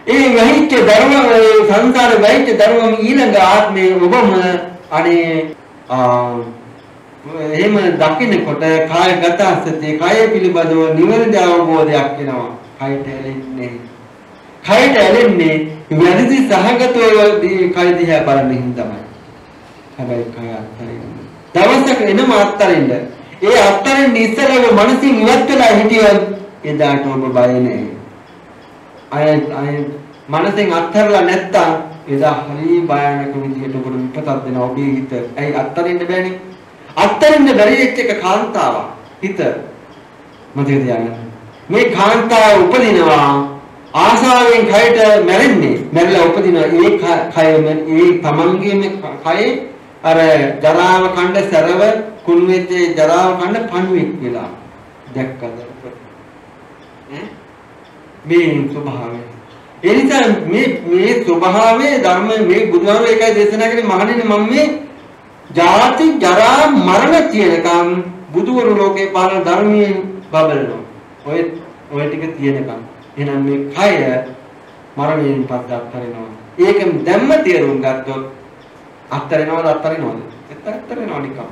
ඒ වෙහිච්ච දරුවා සංසාර වෙහිච්ච දරුවම ඊළඟ ආත්මේ ඔබම අනේ එහෙම දකින්නකොට කායගත අසතේ කාය පිළිබඳව නිවැරදි අවබෝධයක් එනවා. කයට ඇලෙන්නේ. කයට ඇලෙන්නේ වැරදි සහගතව කය දිහා බලන හින්දාමයි. හැබැයි කය අත්තරින්න. දවසක එනම අත්තරින්න. ඒ අත්තරින්න ඉස්සරව මනසින් ඉවත් වෙලා හිටියොත් එදාට ඔබ බය නැහැ. අය මනසෙන් අත්හැරලා නැත්තම් එදා හරි භයානක විදියට ඔබට විපතක් දෙනවා ඔබේ හිත. ඇයි අත්තරින්න බෑනේ? අත්තරින්න බැරි වෙච්ච එක කාන්තාවක් හිත මතක තියාගන්න. මේ කාන්තාව උපදිනවා ආසාවෙන් කයට මැරෙන්නේ. මැරිලා උපදිනවා ඒ කයම ඒ තමන්ගේම කයේ අර ජරාව කණ්ඩ සරව කුණු වෙච්ච ජරාව කණ්ඩ පණුවෙක් වෙලා දැක්කද? මේ ස්වභාවය. ඒ නිසා මේ ස්වභාවයේ ධර්ම මේ බුදුහාමුදුරුවෝ ඒකයි දේශනා කරන්නේ මහණෙනි මම මේ ජාති ජරා මරණ කියනකම් බුදුවරු ලෝකේ පාලන ධර්මයෙන් බබලනවා. ඔය ටික තියෙනකම්. එහෙනම් මේ කය මරණයෙන් පස්සේ අත්හරිනවා. ඒකෙන් දැම්ම තේරුම් ගත්තොත් අත්හරිනවද අත්හරිනවද? අත්හරිනවා නිකම්.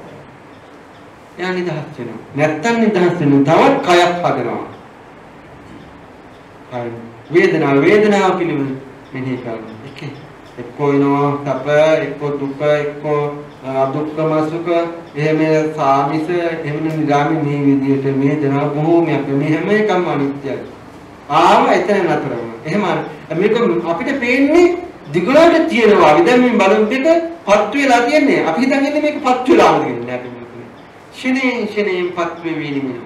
යා නිදහස් වෙනවා. නැත්තම් නිදහස් වෙනවා. තවත් කයක් හදනවා. වේදනාව පිළිබඳ මෙහි කරනවා. එක්කෝ වෙනවා සැප, එක්කෝ දුක, එක්කෝ දුක්ඛම සුඛ, එහෙම සාමිස, එහෙම නිරාමි මේ විදිහට වේදනාව බොහෝමයක් මේ හැම එකම අනිත්‍යයි. එතන නතර වෙනවා. එහෙම මේක අපිට පේන්නේ දිගට තියෙනවා. දැන් මේ බලුම් දෙක පත් වෙලා තියන්නේ. අපි හිතන්නේ මේක පත් වෙලාම තියෙන්නේ අපි මොකද? ෂණයෙන් පත් වෙවීම.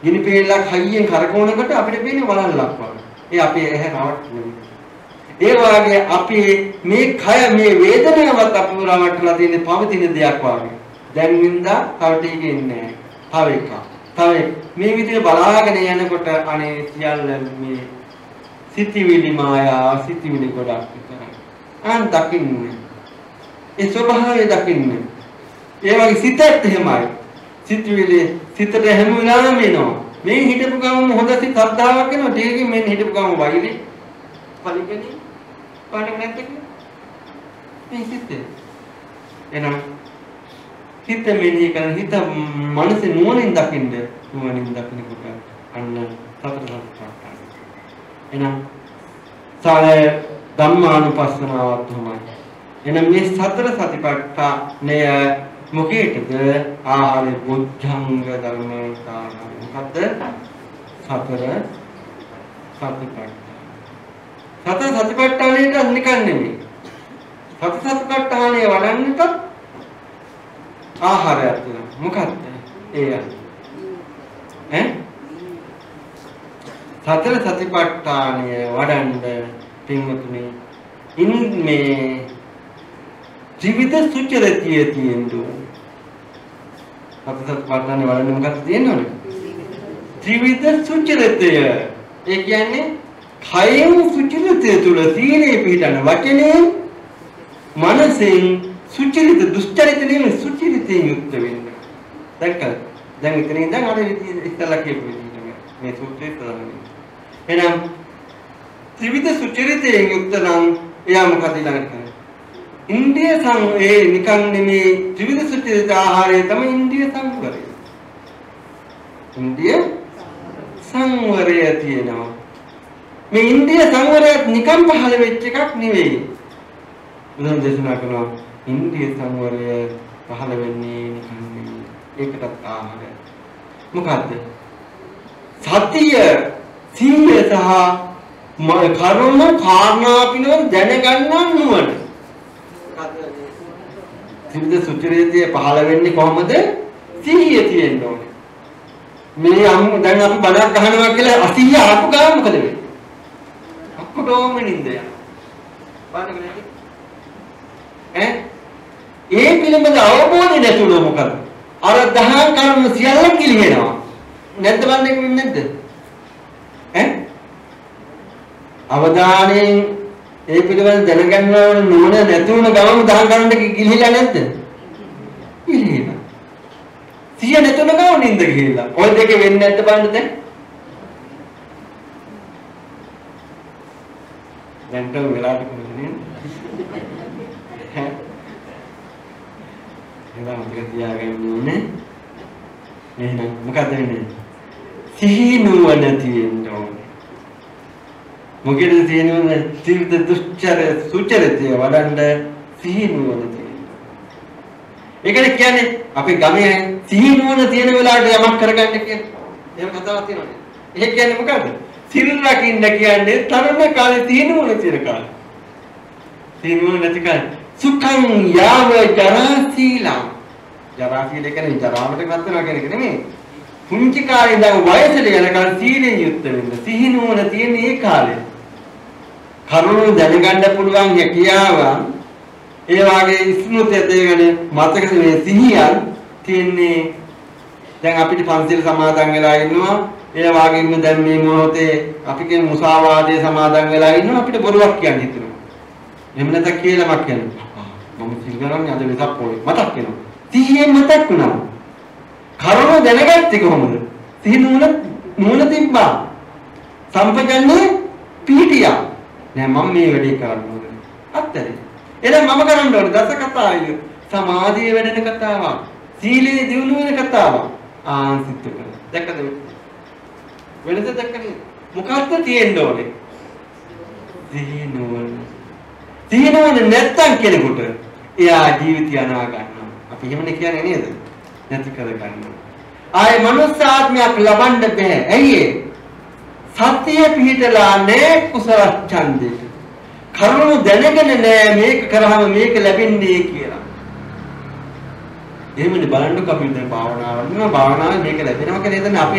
ගිනි පෙල්ලක් හයියෙන් කරකවනකොට අපිට පේන්නේ වලල්ලක් වගේ. ඒ අපේ ඇහැ නවත්වන්නේ. ඒ වගේ අපි මේ කය මේ වේදනාවත් අපිව රවට්ටලා තියෙන පවතින දෙයක් වගේ. දැන් වින්දා තව ටිකක් ඉන්නේ නැහැ. තව මේ විදිහට බලාගෙන යනකොට අනේ සියල්ල මේ සිතිවිලි මායා සිතිවිලි ගොඩක් විතරයි. දකින්නේ. ඒ ස්වභාවය දකින්නේ. ඒ වගේ සිතත් එහෙමයි. සිතිවිලි සිතට හැම වෙලාවෙම එනවා. මේ හිතපු ගමන් හොඳ සිත ශ්‍රද්ධාවක් එනවා. ටිකකින් මේ හිතපු ගමන් වයිලි. පරිගණි පාඩම් නැත්තේ මේ සිතේ. එහෙනම් හිත මෙනෙහි කරන හිත මනසේ නුවණින් දකින්න කොට අන්න සතර සතිපට්ඨාන. එහෙනම් සාය ධම්මානුපස්සනාවත් උමයි. එහෙනම් මේ සතර සතිපට්ඨානය මොකේද? ආහාරේ බුද්ධංග ධර්මතාන. මොකද්ද? සතර සතිපට්ඨාන. සතර සතිපට්ඨානයට නිකන් නෙමෙයි. සතර සතිපට්ඨානය වඩන්නට ආහාරයක් තියෙනවා. මොකක්ද? සතර සතිපට්ඨානය වඩන්න පින්වතුනි ඉන්නේ ජීවිත සුචරිතය තියෙනවා. සතර සතිපට්ඨානය වඩන්න මොකක්ද තියෙනවනේ? ජීවිත සුචරිතය. ඒ කියන්නේ කයෙන් සුචරිතය තුළ සීලේ පිහිටන වචනේ මනසෙන් සුචරිත දුස්චරිත නෙමෙයි සුචරිතයෙන් යුක්ත වෙන්න. දැක්කද? දැන් ඉතින් ඉඳන් අර ඉස්සලා කියපු විදිහට මේ සූත්‍රය තමයි. එහෙනම් ත්‍රිවිධ සුචරිතයෙන් යුක්ත නම් එයා මොකද ඊළඟට කරන්නේ? ඉන්ද්‍රිය සංවරය නිකන් නෙමේ ත්‍රිවිධ සුචරිත ආහාරය තමයි ඉන්ද්‍රිය සංවරය. ඉන්ද්‍රිය සංවරය තියෙනවා. මේ ඉන්ද්‍රිය සංවරයත් නිකන් පහළ වෙච්ච එකක් නෙවෙයි. බුදුන් දේශනා කරනවා ඉන්ද්‍රිය සංවරය පහළ වෙන්නේ නිකන් නෙවෙයි. ඒකටත් ආහාරය. මොකද්ද? සතිය, සීලය සහ කර්ම කාරණා පිළිවෙල දැනගන්න නුවණ. ත්‍රිවිධ සුචරිතය පහළ වෙන්නේ කොහොමද? සිහිය තියෙන්න ඕනේ. මේ දැන් අපි බණක් අහනවා කියලා අසිහිය ආපු ගමන් මොකද වෙන්නේ? ඔක්කොම නින්ද යනවා. බලන්න ඒ පිළිබඳ අවබෝධය නැතුණා මොකද? අර දහම් කර්ම සියල්ල කිලිනවා. නැද්ද බලන්නේ නැද්ද? අවධානයෙන් ඒ පිළිබඳ දැනගන්න ඕන නුවණ නැතුණ ගමන් දහම් කර්ම දෙක කිලිලා නැද්ද? කිලිනවා. සිය නැතුණ ගමන් නින්ද ගිහිල්ලා. ඔය දෙක වෙන්නේ නැද්ද බලන්න දැන්? දැන් තව වෙලාවට කොහොමද නේද? එහෙනම් ටික තියාගන්න ඕනේ. එහෙනම් මොකද වෙන්නේ? සිහි නුවණ තියෙන්න ඕනේ. මොකද තියෙනවනේ ත්‍රිවිධ දුස්චර සුචරිතය වඩන්න සිහි නුවණ තියෙන්න. ඒකනේ කියන්නේ අපි ගමේ සිහි නුවණ තියෙන වෙලාවට යමක් කරගන්න කියන්නේ. එහෙම කතාවක් තියෙනවනේ. ඒ කියන්නේ මොකද්ද? සිල් රකින්න කියන්නේ තරම කාලේ සිහි නුවණ තියෙන කාලේ. සිහි නුවණ නැති කාලේ සුඛං යාව ජරාශීලං. ජරාශීල කියන්නේ ජරාවට පත් වෙනවා කියන එක නෙමෙයි. පුංචි කාලේ ඉඳන් වයසට යනකම් සීලෙන් යුක්ත වෙන්න. සිහි නුවණ තියෙන ඒ කාලේ. කරුණු දැනගන්න පුළුවන් හැකියාව ඒ වාගේ ස්මෘතිය තේගෙන මතක මේ සිහියන් තියන්නේ. දැන් අපිට පන්සිල් සමාදන් වෙලා ඉන්නවා. ඒ වාගේම දැන් මේ මොහොතේ අපි කියන මුසාවාදයේ සමාදන් වෙලා ඉන්නවා. අපිට බොරුවක් කියන්න හිතෙනවා. එහෙම නැත්නම් කියලාමක් කියනවා. මම සිල් ගණන් අද වෙසක් පොයි මතක් වෙනවා. සිහියෙන් මතක් වුණා. කරුණ දැනගත්තේ කොහොමද? සිහි නුවණ තිබ්බා. සම්පජන්ණේ පිහිටියා. නෑ මම මේ වැඩේ කරන්න ඕනේ. අත්තරේ. එහෙනම් මම කරන්න ඕනේ දස කතාවයි. සමාධිය වැඩෙන කතාවක්. සීලේ දියුණු වෙන කතාවක්. ආන්සිත කර. දැක්කද? වෙනද දැක්කනේ. මොකක්ද තියෙන්න ඕනේ? සිහි නුවණ. සිහි නුවණ නැත්තම් කෙනෙකුට එයා ජීවිතය අනා ගන්නවා. අපි එහෙමනේ කියන්නේ නේද? නැති කර ගන්නවා. ආයේ මනුස්ස ආත්මයක් ලබන්න බෑ. ඇයි ඒ? සත්‍ය පිහිටලා නැහැ කුසල ඡන්දෙට. කරුණු දැනගෙන නැහැ මේක කරාම මේක ලැබෙන්නේ කියලා. එහෙමනේ බලන්නකො අපි දැන් භාවනාව කරනවා භාවනාවේ මේක ලැබෙනවා කියලා හිතන්නේ අපි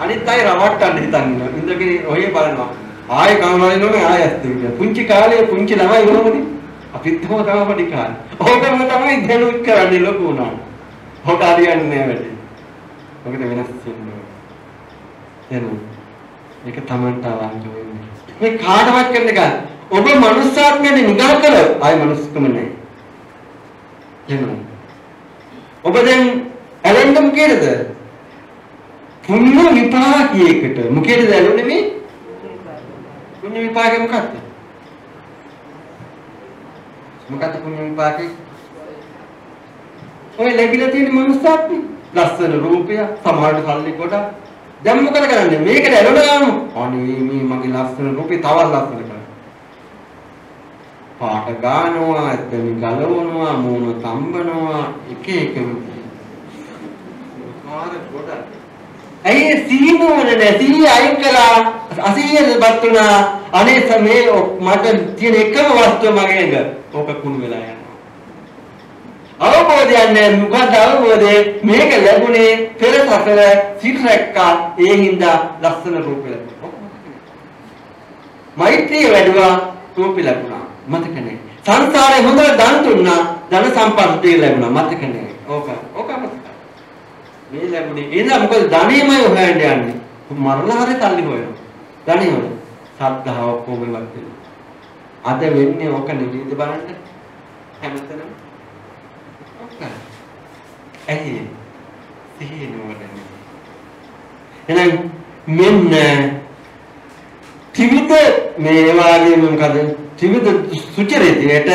අනිත් අය රවට්ටන්න හිතන්නේ. ඉඳගෙන ඔහේ බලනවා. ආයේ කවුරුහරි ආයෙත් තියෙනවා. පුංචි කාලේ පුංචි ළමයි වුණොනේ. අපිත් තමයි පොඩි කාලේ. ඕකම තමයි දැනුත් කරන්නේ ලොකු වුණා. ඕක හරියන්නේ නැහැ වැඩි. ඔකට වෙනස් වෙනවා. එනවා. මේක තමන්ට අවංක වෙන්නේ. මේ කාටවත් කරන්න එක. ඔබ මනුස්සාත්මයෙන් නිගා කළොත් ආයි මනුස්සකම නැහැ. එනවා. ඔබ දැන් ඇලෙන්න මොකේද? පුණ්‍ය විපාකයකට. මොකේද ඇලෙන්නේ මේ? පුණ්‍ය විපාකේ මොකක්ද? මොකක්ද පුණ්‍ය විපාකේ? ඔය ලැබිලා තියෙන මනුස්සාත්මය. ලස්සන රූපය, සමහරට සල්ලි කොට. දැන් මොකද කරන්නේ? මේකට ඇලෙනවා. අනේ මේ මගේ ලස්සන රූපේ තවත් ලස්සන කරනවා. පාට ගන්නවා, එතන ගලවනවා, මූණ තම්බනවා, එක එක මාර කොට. ඇයි සීනෝන නැති අයින් කළා අසීයපත් වුණා. අනේ සමේ මට තියෙන එකම වස්තුව මගේ ඇඟ. ඕක කුණු වෙලා යනවා. අවබෝධය නැහැ මොකද අවබෝධය මේක ලැබුණේ පෙර සසර සිත්රක්කා ඒ හින්දා ලස්සන රූපය ලැබුණා. මෛත්‍රිය වැඩුවා රූපය ලැබුණා. මතක නැහැ. සංසාරේ හොඳට දන් දුන්නා ධන සම්පත්තිය ලැබුණා. මතක නැහැ. ඕක මතක. මේ ලැබුණේ එහෙනම් මොකද ධනෙමයි හොයන්න යන්නේ. මරලා හරි තල්ලි හොයනවා. ධනෙ හොයන. සද්ධාව කොහොමවත් වෙන්නේ. අද වෙන්නේ ඔක නෙවෙයිද බලන්න. හැමතැනම. ඔක්කොම. ඇයි? සිහිය නුවණ. එහෙනම් මෙන්න ත්‍රිවිධ මේ වාගේ මොකද? ත්‍රිවිධ සුචරිතයට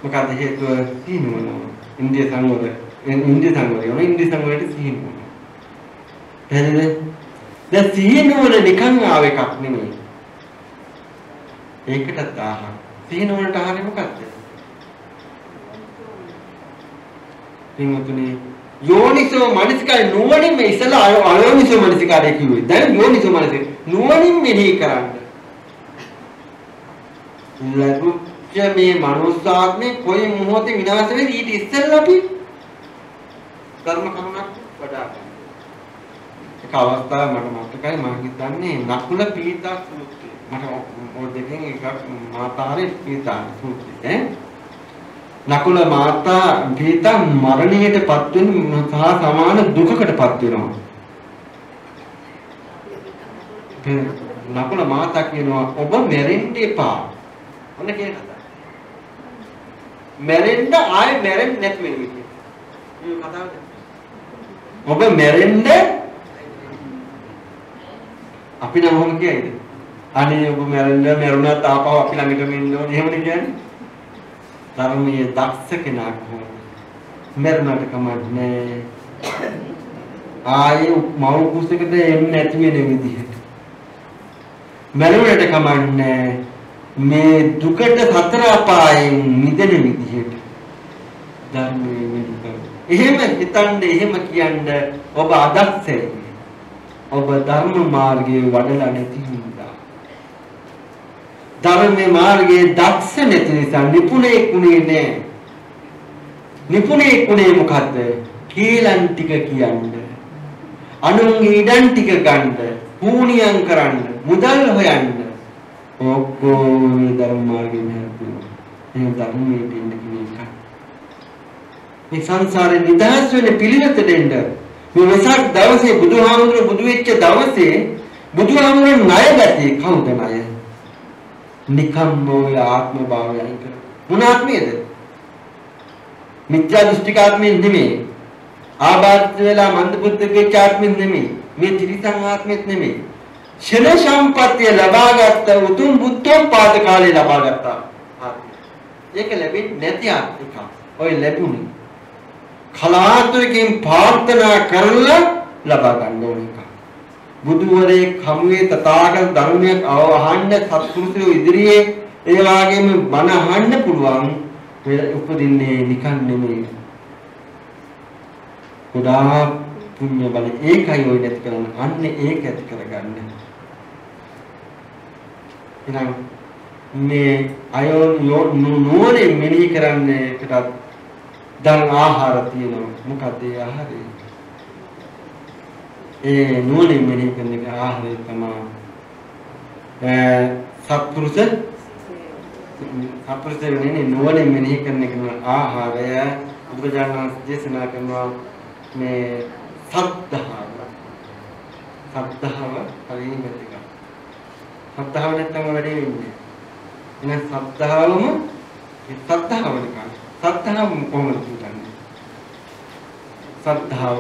මොකද හේතුව? සිහිය නුවණ. ඉන්දිය සංවරය ඉන්දිය සංවරයට සිහිය නුවණ. එහෙනම් දැන් සිහිය නුවණ නිකන් ආව එකක් නෙමෙයි. ඒකටත් ආහාර. සිහිය නුවණට ආහාරය මොකක්ද? පින්වතුනි යෝනිසෝ මනසිකාරය නුවණින් මේ ඉස්සලා අයෝනිසෝ මනසිකාරය කිව්වේ. දැන් යෝනිසෝ මනසික නුවණින් මෙහි කරන්න. ලැබුච්ච මේ මනුස්සාත්මේ කොයි මොහොතේ විනාශ වෙයි ඊට ඉස්සෙල්ලා අපි ධර්ම කරුණක් වඩා ගන්න. එක අවස්ථාවක් මට මතකයි මම හිතන්නේ නකුල පීතා සූත්‍රය. මට ඔය දෙකෙන් එකක් මාතාරේ පීතා සූත්‍රය. නකුල මාතා පීතා මරණයටපත් වෙන සහ සමාන දුකකටපත් වෙනවා. නකුල මාතා කියනවා ඔබ මැරෙන්න එපා. ඔන්න කියනවා. මැරෙන්න ආයෙ මැරෙන්නේ නැති වෙන විදිය. මේ කතාවද? ඔබ මැරෙන්න අපි නම් මොකද කියන්නේ? අනේ ඔබ මැරුණාත් ආපහු අපි ළඟටම එන්න ඕනේ. එහෙමනේ කියන්නේ. ධර්මයේ දක්ෂ කෙනා කොහොමද? මැරුණාට කමන්නේ. ආයේ මව් කුසකට එන්නේ නැති වෙන විදිහට. මැරුණාට කමන්නේ. මේ දුකට සතර අපායෙන් මිදෙන විදිහට ධර්මයේ මෙන්න. එහෙම හිතන්නේ එහෙම කියන්නේ ඔබ අදක්ෂයි. ඔබ ධර්ම මාර්ගයේ වඩලා නැති හින්දා. ධර්මයේ මාර්ගයේ දක්ෂ නැති නිසා නිපුණෙකුනේ නෑ. නිපුණෙකුනේ මොකද්ද? කීලන් ටික කියන්නේ. අනුන්ගේ ඉඩම් ටික ගන්න, පූණියම් කරන්න, මුදල් හොයන්න. ඔක්කොම ධර්ම මාර්ගයෙන් හැදුවා. මේ ධර්මයේ දෙන්න කෙනෙක්. මේ සංසාරේ නිදහස් වෙන පිළිවෙත දෙන්න. මේ වෙසක් දවසේ බුදුහාමුදුරුවෝ බුදු වෙච්ච දවසේ බුදුහාමුදුරුවෝ ණය ගැටේ කවුද ණය? නිකම්මෝය ආත්ම භාවයයි කර. මොන ආත්මයේද? මිත්‍යා දෘෂ්ටිකාත්මයෙන් නෙමෙයි. ආබාධ වෙලා මන්දබුද්ධගේ ආත්මයෙන් නෙමෙයි. මේ ත්‍රිසං ආත්මෙත් නෙමෙයි. ශන සම්පත්තිය ලබාගත් උතුම් බුද්ධෝත්පාද කාලේ ලබාගත් ආත්මය. ඒක ලැබෙන්නේ නැති ආත්මික. ඔය ලැබුණේ කලාතුරකින් ප්‍රාර්ථනා කරලා ලබා ගන්න ඕන එක. බුදුවරේ කමුවේ තථාගත ධර්මයක් අහන්න සත්පුරුෂයෝ ඉදිරියේ ඒ වගේම බණ අහන්න පුළුවන් උපදින්නේ නිකන් නෙමෙයි. කුඩා පුණ්‍ය බල ඒකයි ඔය නැති කරන අන්න ඒක ඇති කරගන්න. එහෙනම් මේ අයෝන් නුවණින් මෙනෙහි කරන්නේටත් දැන් ආහාර තියෙනවා. මොකද ඒ ආහාරය? ඒ නුවණින් මෙනෙහි කරන එක ආහාරය තමයි සත්පුරුෂයන් නුවණින් මෙනෙහි කරන එක ආහාරය. බුදුජානක දේශනා කරනවා මේ සද්ධාව හරියට නැතික. සද්ධාව නැත්නම් වැඩේ වෙන්නේ. එහෙනම් සද්ධාවම සද්ධාව නිකන්. සද්ධාව කොහොමද කියන්නේ? සද්ධාව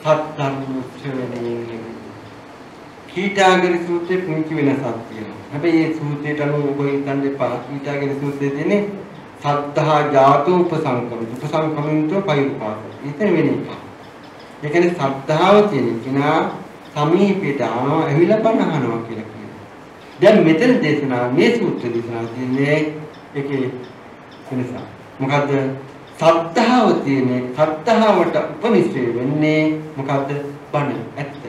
සත්‍යම් ශ්‍රවණයේ කීටාගරි සූත්‍රයේ පුංචි වෙනසක් තියෙනවා. හැබැයි මේ සූත්‍රයට අනුව ඔබ හිතන්න එපා. කීටාගරි සූත්‍රයේ තියෙන්නේ සද්ධා ජාතෝ උපසංකමිතෝ පෛරුපාස. ඊතර වෙන්නේ එක. ඒ කියන්නේ සද්ධාව කියන කෙනා සමීපයට ආනවා ඇවිල්ලා බණ අහනවා කියලා කියනවා. දැන් මෙතන දේශනා මේ සූත්‍ර දේශනා කියන්නේ ඒකේ වෙනස. මොකද්ද? සද්ධාව තියෙන්නේ සද්ධාවට උපනිශ්‍රේ වෙන්නේ මොකද්ද? බණ ඇත්ත.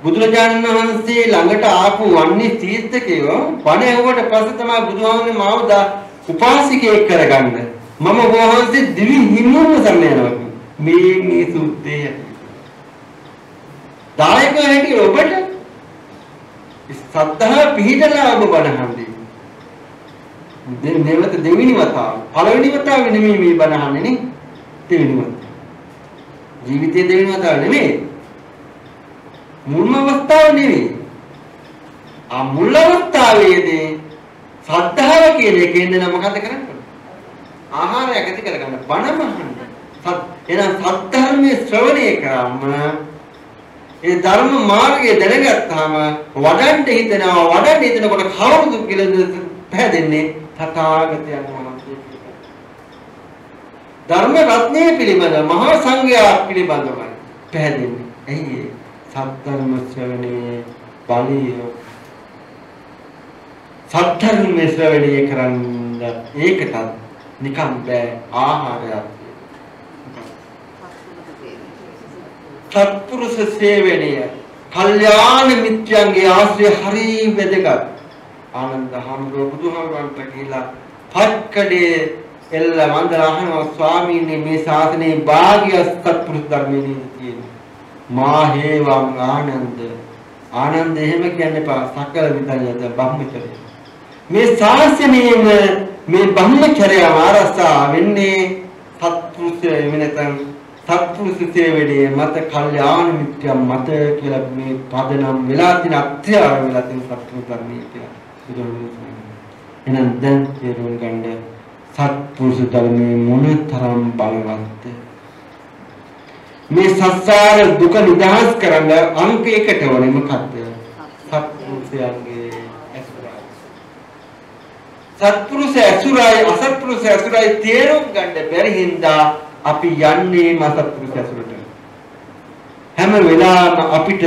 බුදුරජාණන් වහන්සේ ළඟට ආපු වන්නේ තීර්ථකයෝ බණ ඇහුවට පස්සේ තමයි බුදුහාමුදුරනේ මාව උපාසිකයෙක් කරගන්න. මම වහන්සේ දිවි හිමිවම සරණ යනවා. මේ සූත්‍රය. දායක හැටි ඔබට සද්ධා පිහිටලා ඔබ බණ අහන්නේ. දෙවෙනි දෙවෙනි වතාව. පළවෙනි වතාවේ නෙමෙයි මේ බණ අහන්නේ නේ. දෙවෙනි වතාව. ජීවිතයේ දෙවෙනි වතාව නෙමෙයි. මුල්ම අවස්ථාව නෙවෙයි. මුල් අවස්ථාවේදී සද්ධාව කියන එකෙන් නම් මොකද කරන්නේ? ආහාරයක් ඇති කරගන්න බණ මහන්න. එහෙනම් සද්ධර්මයේ ශ්‍රවණය කරාම ඒ ධර්ම මාර්ගය දැනගත්තාම වඩන්න හිතනකොට කවුරුද කියලා පැහැදෙන්නේ තථාගතයන් වහන්සේ. ධර්ම රත්නයේ පිළිබඳ මහා සංඝයා පිළිබඳව පැහැදෙන්නේ. ඇයි ඒ සද්ධර්ම ශ්‍රවණයේ බලය සද්ධර්ම ශ්‍රවණය කරන්න ඒකටත් නිකම් බෑ ආහාරයක්. සත්පුරුෂ සේවනය කල්යාණ මිත්‍රයන්ගේ ආශ්‍රය හරි වැදගත්. ආනන්ද හාමුදුරුවෝ බුදුහාමුදුරන්ට කියලා පත්කඩේ එල්ල වන්දන අහනවා ස්වාමීන් මේ ශාසනයේ භාග්‍ය සත්පුරුෂ ධර්මයේ තියෙනවා. මා හේවම් ආනන්ද එහෙම කියන්න එපා. සකල විදයද බ්‍රහ්මචර්ය. මේ ශාසනයේම මේ බ්‍රහ්මචර්යය ආරසා වෙන්නේ සත්පුරුෂ වෙනතන් සත්පුරුෂ සේවනයේ මත කල්යාණ මිත්‍යම් මත කියලා මේ පදනම් වෙලා තියෙන අත්‍යාර වෙලා තියෙන සත්පුරුෂ ධර්මයේ කියලා බුදුහාමුදුරුවෝ. එහෙනම් දැන් තේරුම් ගන්න සත්පුරුෂ ධර්මයේ මොනතරම් බලවත්ද. මේ සංසාර දුක නිදහස් කරන්න අංක 1ට වනේ මොකක්ද? සත්පුරුෂයන්ගේ ඇසුරයි. සත්පුරුෂ ඇසුරයි අසත්පුරුෂ ඇසුරයි තේරුම් ගන්න බැරි හින්දා අපි යන්නේ අසත්පුරුෂ ඇසුරට. හැම වෙලාවම අපිට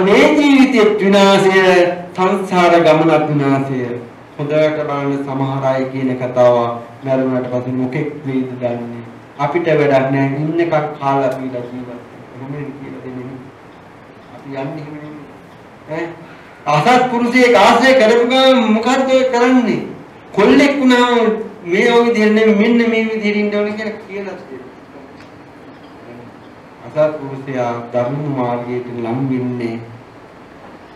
මේ ජීවිතේ විනාශය සංසාර ගමනත් විනාශය. හොඳට බලන්න සමහර අය කියන කතාව මරුණාට පස්සේ මොකෙක් වේද දන්නේ. අපිට වැඩක් නැහැ ඉන්නකක් කාලා පීලා ජීවත් වෙන්න කියලා දෙන්නේ. අපි යන්නේ එහෙම නෙමෙයි. අසත්පුරුෂයෙක් ආශ්‍රය කරපු ගමන් මොකද්ද කරන්නේ? කොල්ලෙක් වුණා මේ ඔය විදිහට නෙමෙයි මෙන්න මේ විදිහට ඉන්න ඕනේ කියලා තියෙනවා. අසත්පුරුෂයා ධර්ම මාර්ගයට ලම් වෙන්නේ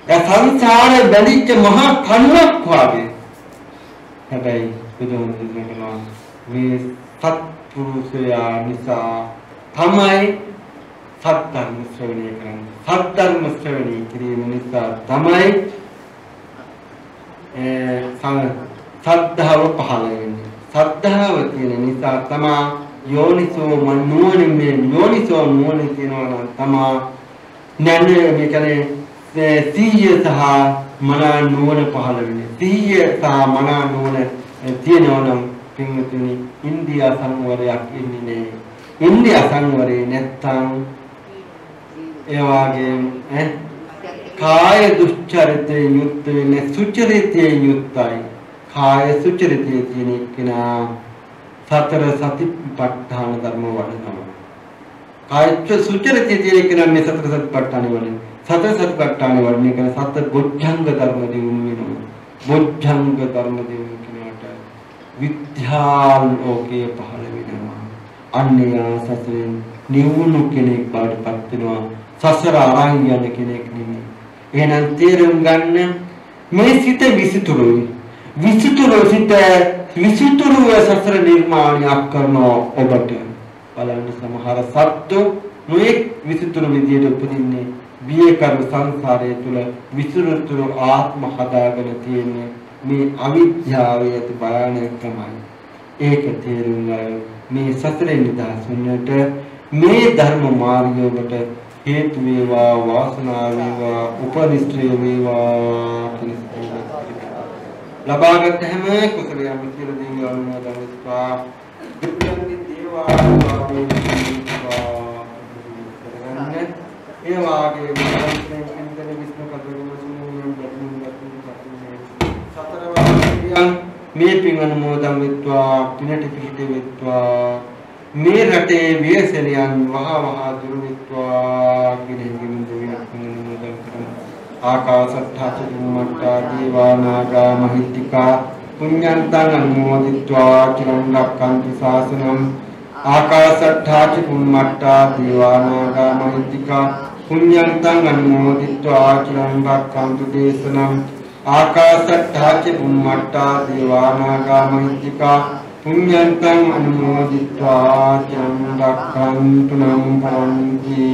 ඒ සංසාරේ බැඳිච්ච මහා කන්නක් වාගේ. හැබැයි බුදුහාමුදුරුවෝ කියනවා මේ සත්පුරුෂයා නිසා තමයි සත්‍යධර්ම ශ්‍රවණය කරන්නේ. සත්‍යධර්ම ශ්‍රවණය කිරීම නිසා තමයි සද්ධාව පහළ වෙන්නේ. සද්ධාව තියෙන නිසා තමයි යෝනිසෝ නුවණ කියනවා නම් තමයි නැන්නේ මේ කියන්නේ සීය සහ මනා නුවණ පහළ වෙන්නේ. සීය සහ මනා නුවණ තියෙනවා නම් පින්තුනි ඉන්දියා සංවරයක් ඉන්නේ නැහැ. ඉන්දියා සංවරේ නැත්තම් ඒ වගේම කාය දුස්චරිතේ යුක්ත වෙන්නේ සුචරිතේ යුක්තයි. කාය සුචරිතේ තියෙන කෙනා සතර සතිපට්ඨාන ධර්ම වඩනවා. කාය සුචරිතේ තියෙන කෙනා මේ සතර සතිපට්ඨාන වඩන. සතර සතිපට්ඨාන වඩන එක සතර බොද්ධංග ධර්ම දියුණු වෙනවා. බොද්ධංග ධර්ම දියුණු කෙනාට විද්‍යා ලෝකයේ පහළ වෙනවා. අන්‍යයා සසරෙන් නිවුණු කෙනෙක් බවට පත් වෙනවා. සසර අරන් යන කෙනෙක් නෙමෙයි. එහෙනම් තේරුම් ගන්න මේ සිත විසිතුරුයි. විසිතුරු සිත විසිතුරු සසර නිර්මාණයක් කරනවා ඔබට. බලන්න සමහර සත්තු නොඑක් විසිතුරු විදියට උපදින්නේ බියකරු සංසාරයේ තුල විසිතුරු ආත්ම හදාගෙන තියෙන්නේ මේ අවිද්‍යාවේ ඇති භයානකමයි. ඒක තේරුම් ගන්න මේ සසරේ නිදහස් වෙන්නට මේ ධර්ම මාර්ගය ඔබට හේතු වේවා වාසනාව වේවා උපනිෂ්ඨය වේවා ලබාගත් හැම කුසලයක්ම කියලා දෙවියන් අනුමෝදන්වා දුක්ඛිත දේවා ඒ වාගේ විස්තර විස්තර කතරගම මේ පින් අනුමෝදන් වෙත්වා පිනට පිහිට වෙත්වා මේ රටේ ව්‍යසනයන් වහා දුරු වෙත්වා කියන දෙවියන් අනුමෝදන් කරමු. ආකාශත්ථා චුම්මත්තා දීවානාගා මහිත්‍තිකා පුඤ්ඤන්තං අනුමෝදිत्वा චිරං රක්ඛන්තු ශාසනං. ආකාශත්ථා චුම්මත්තා දීවානාගා මහිත්‍තිකා පුඤ්ඤන්තං අනුමෝදිत्वा චිරං රක්ඛන්තු දේශනං. ආකාශත්ථා චුම්මත්තා දීවානාගා මහිත්‍තිකා පුඤ්ඤන්තං අනුමෝදිत्वा චිරං රක්ඛන්තු නම් පරන්ති.